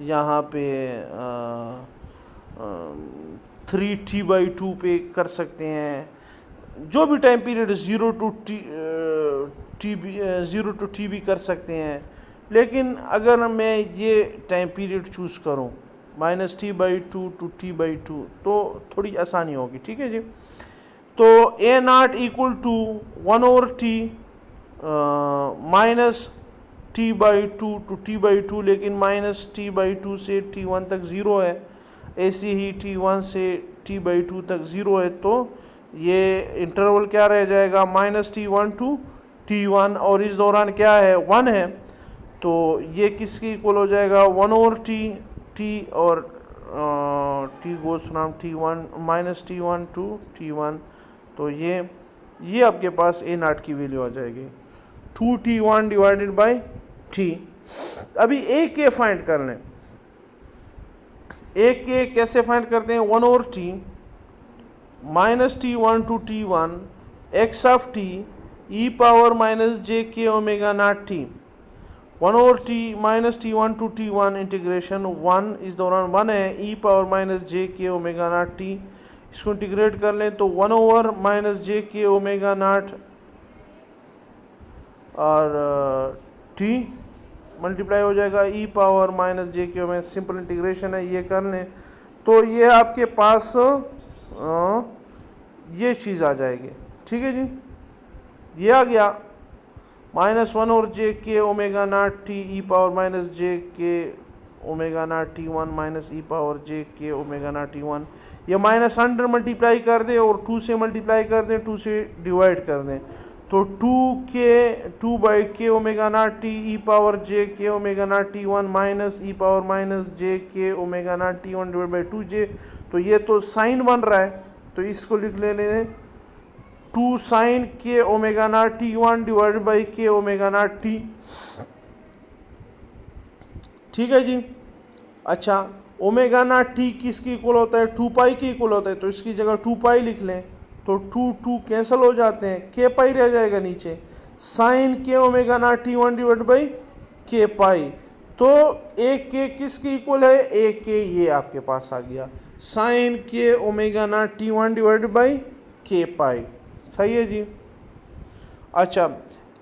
यहाँ पे 3t/2 पे कर सकते हैं, जो भी टाइम पीरियड 0 टू t भी कर सकते हैं। लेकिन अगर मैं ये टाइम पीरियड चूज़ करूँ -t/2 टू t/2 तो थोड़ी आसानी होगी, ठीक है जी। तो a0 = 1/t -t/2 to t/2, लेकिन -t/2 से t1 तक 0 है, ऐसे ही t1 से t/2 तक 0 है, तो ये इंटरवल क्या रह जाएगा, -t1 टू t1, और इस दौरान क्या है, 1 है, तो ये किसके इक्वल हो जाएगा, 1/t, t और t goes from t1 -t1 to t1, तो ये आपके पास a0 की वैल्यू आ जाएगी 2t1 डिवाइडेड बाय t। अभी a के फाइंड कर लें, a के कैसे फाइंड करते हैं, 1/t -t1 to t1 x(t) e⁻−j⁻⁰t 1/t -t1 to t1 integration 1, इस दौरान 1 है, e⁻−j⁻⁰t, इसको इंटीग्रेट कर लें तो 1/-j⁻⁰ और t मल्टीप्लाई हो जाएगा e⁻−j⁻⁰, सिंपल इंटीग्रेशन है, ये कर लें तो ये आपके पास ये चीज़ आ जाएगी, ठीक है जी। ये आ गया -1/j⁻⁰t e⁻−j⁻⁰ omega not T1 minus e power j k omega not T1, ये माइनस 100 मल्टीप्लाई कर दें और 2 से मल्टीप्लाई कर दें, 2 से डिवाइड कर दें, तो 2 by k omega not t e power j k omega not T1 minus e power minus j k omega not T1 divide by 2j। तो ये तो साइन बन रहा है, तो इसको लिख लेने 2 sign k omega not T1 divide by k omega not T। ठीक है जी। अच्छा, ओमेगा नॉट T किसकी इक्वल होता है? 2 पाई की इक्वल होता है, तो इसकी जगह 2 पाई लिख लें, तो 2 कैंसिल हो जाते हैं, के पाई रह जाएगा नीचे, sign k omega not T1 divide by के पाई। तो एक के किसकी इक्वल है? एक के ये आपके पास आ गया, sign k omega not T1 divide by के पाई। सही है जी। अच्छा,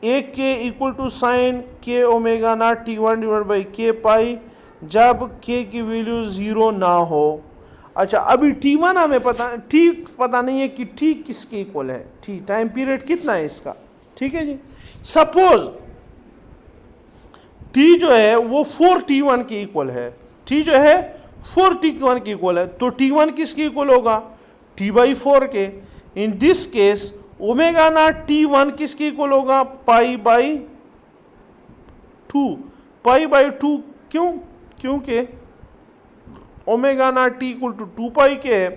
एक के equal to sign k omega not T1 divide by के पाई जब के की वैल्यू 0 ना हो। अच्छा, अभी T1 हमें पता नहीं है कि T किसके इक्वल है, T टाइम पीरियड कितना है इसका। ठीक है जी। सपोज T जो है वो 4T1 के इक्वल है, T जो है 4T1 के इक्वल है, तो T1 किसके इक्वल होगा? T बाई 4 के। In this case omega naught T1 किसके इक्वल होगा? पाई बाई 2। पाई बाई 2 क्यों? क्योंकि omega not T equal to 2 pi k है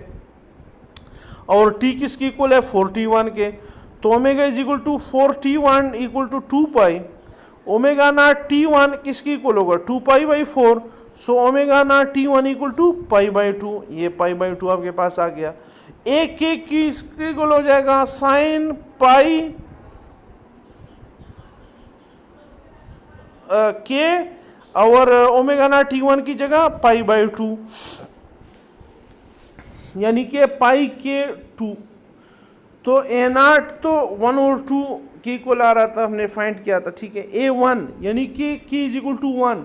और T किसकी इक्वल है? 4T1 के। तो omega is equal to 4T1 equal to 2 पाई। ओमेगा नॉट T1 किसकी इक्वल होगा? 2 pi by 4। So omega not T1 equal to pi by 2। ये पाई बाई 2 आपके पास आ गया। एक के किसके इक्वल हो जाएगा? साइन पाई के और ओमेगा नॉट T1 की जगह पाई बाई 2, यानी कि पाई के 2। तो ए नॉट तो 1 और 2 के इक्वल आ रहा था, हमने फाइंड किया था। ठीक है, A1 यानी कि के इज इक्वल टू 1,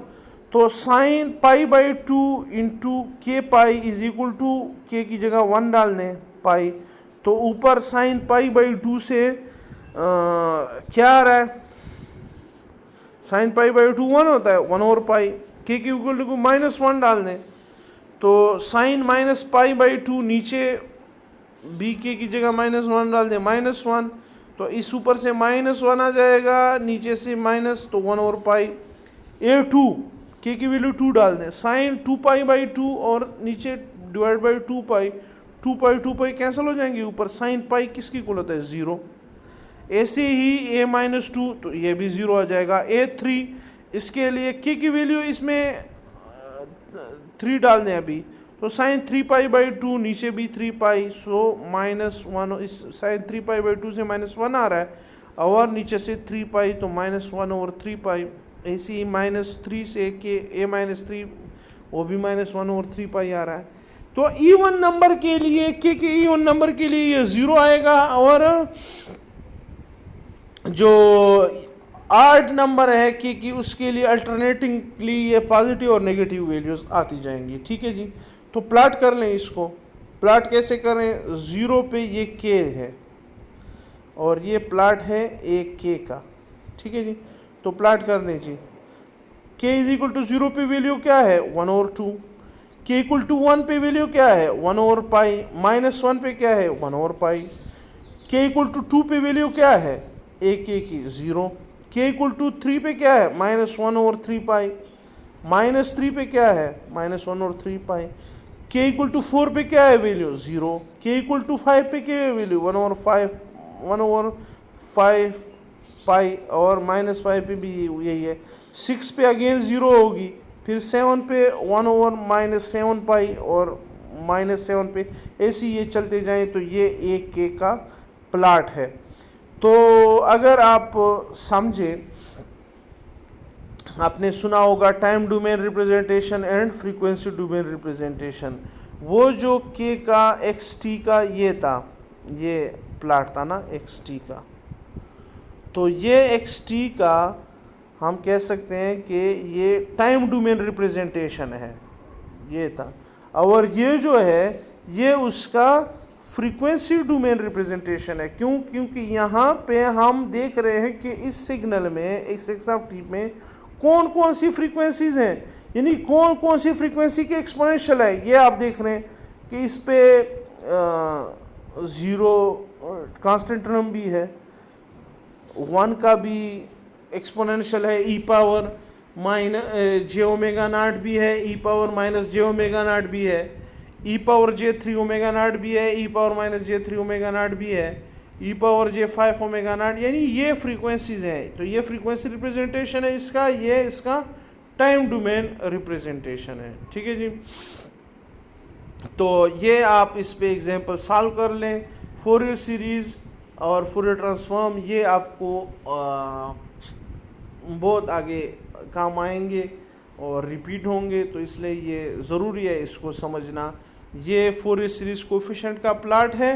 तो साइन पाई बाई 2 इंटू के पाई इज इक्वल टू के की जगह 1 डाल दें पाई, तो ऊपर साइन पाई बाई 2 से क्या आ रहा है? साइन पाई बाई 2 1 होता है, 1 और पाई, के की इक्वल टू माइनस 1 डाल दें, तो साइन माइनस पाई बाई 2 नीचे बी के की जगह माइनस 1 डाल दें, -1, तो इस ऊपर से -1 आ जाएगा, नीचे से माइनस, तो 1 और पाई। A2 के की वैल्यू 2 डाल दें, साइन 2 पाई बाई 2 और नीचे divide by 2 pi, 2 pi cancel हो जाएंगे, ऊपर साइन पाई किसकी इक्वल होता है? 0। ऐसे ही A-2, तो ये भी 0 आ जाएगा। A3 इसके लिए के की वैल्यू इसमें 3 डाल दें अभी, तो साइन 3 पाई बाई 2 नीचे भी 3 पाई, सो -1, इस साइन 3 पाई बाई 2 से -1 आ रहा है और नीचे से 3 पाई, तो -1 और 3 पाई। ऐसे ही -3 से के A-3 वो भी -1 और 3 पाई आ रहा है। तो इवन नंबर के लिए के इवन नंबर के लिए ये 0 आएगा और जो आड नंबर है कि उसके लिए अल्टरनेटिवली ये पॉजिटिव और नेगेटिव वैल्यूज आती जाएंगी। ठीक है जी। तो प्लॉट कर लें इसको। प्लॉट कैसे करें? 0 पे ये के है और ये प्लॉट है एक के का। ठीक है जी। तो प्लॉट कर दें जी। के इज इक्वल टू 0 पे वैल्यू क्या है? 1 और 2। के इक्वल टू 1 पे वैल्यू क्या है? 1 और पाई। -1 पे क्या है? 1 और पाई। के इक्वल टू 2 पे वैल्यू क्या है? एक के की 0। के इक्वल टू 3 पे क्या है? -1 और 3 पाई। -3 पे क्या है? -1 और 3 पाई। के इक्वल टू 4 पे क्या है वैल्यू? 0। के इक्वल टू 5 पे क्या है वैल्यू? 1 और 5 पाई और -5 पे भी यही है। 6 पे अगेन 0 होगी, फिर 7 पे 1 ओवर -7 पाई और -7 पे, ऐसे ये चलते जाएं, तो ये एक के का प्लॉट है। तो अगर आप समझें, आपने सुना होगा time domain representation and frequency domain representation, वो जो के का xt का ये था, ये प्लॉट था ना xt का, तो ये xt का हम कह सकते हैं कि ये टाइम डोमेन रिप्रेजेंटेशन है, ये था। और ये जो है ये उसका फ्रीक्वेंसी डोमेन रिप्रेजेंटेशन है। क्यों? क्योंकि यहाँ पे हम देख रहे हैं कि इस सिग्नल में, इस x में कौन कौन सी फ्रीक्वेंसीज हैं, यानी कौन कौन सी फ्रीक्वेंसी के एक्सपोनेंशियल है, ये आप देख रहे हैं कि इस पे ज़ीरो कांस्टेंट टर्म भी है, 1 का भी एक्सपोनेंशियल है, ई पावर जे ओमेगा नाट भी है, e power minus j omega नाट भी है, ई पावर जे 3 ओमेगा नाट भी है, ई पावर माइनस जे 3 ओमेगा नाट भी है, ई पावर जे 5 ओमेगा नाट, यानी ये फ्रीक्वेंसीज हैं। तो ये फ्रीक्वेंसी रिप्रेजेंटेशन है इसका, ये इसका टाइम डोमेन रिप्रेजेंटेशन है। ठीक है जी, तो ये आप इस पे एग्जांपल सॉल्व कर लें। फोरियर सीरीज़ और फोरियर ट्रांसफॉर्म ये आपको बहुत आगे काम आएंगे और रिपीट होंगे, तो इसलिए ये ज़रूरी है इसको समझना। ये फोरियर सीरीज़ कोफिशिएंट का प्लॉट है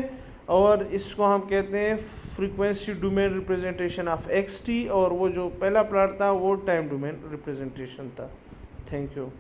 और इसको हम कहते हैं frequency domain representation of x T, और वो जो पहला प्लॉट था वो टाइम डोमेन रिप्रेजेंटेशन था। Thank you.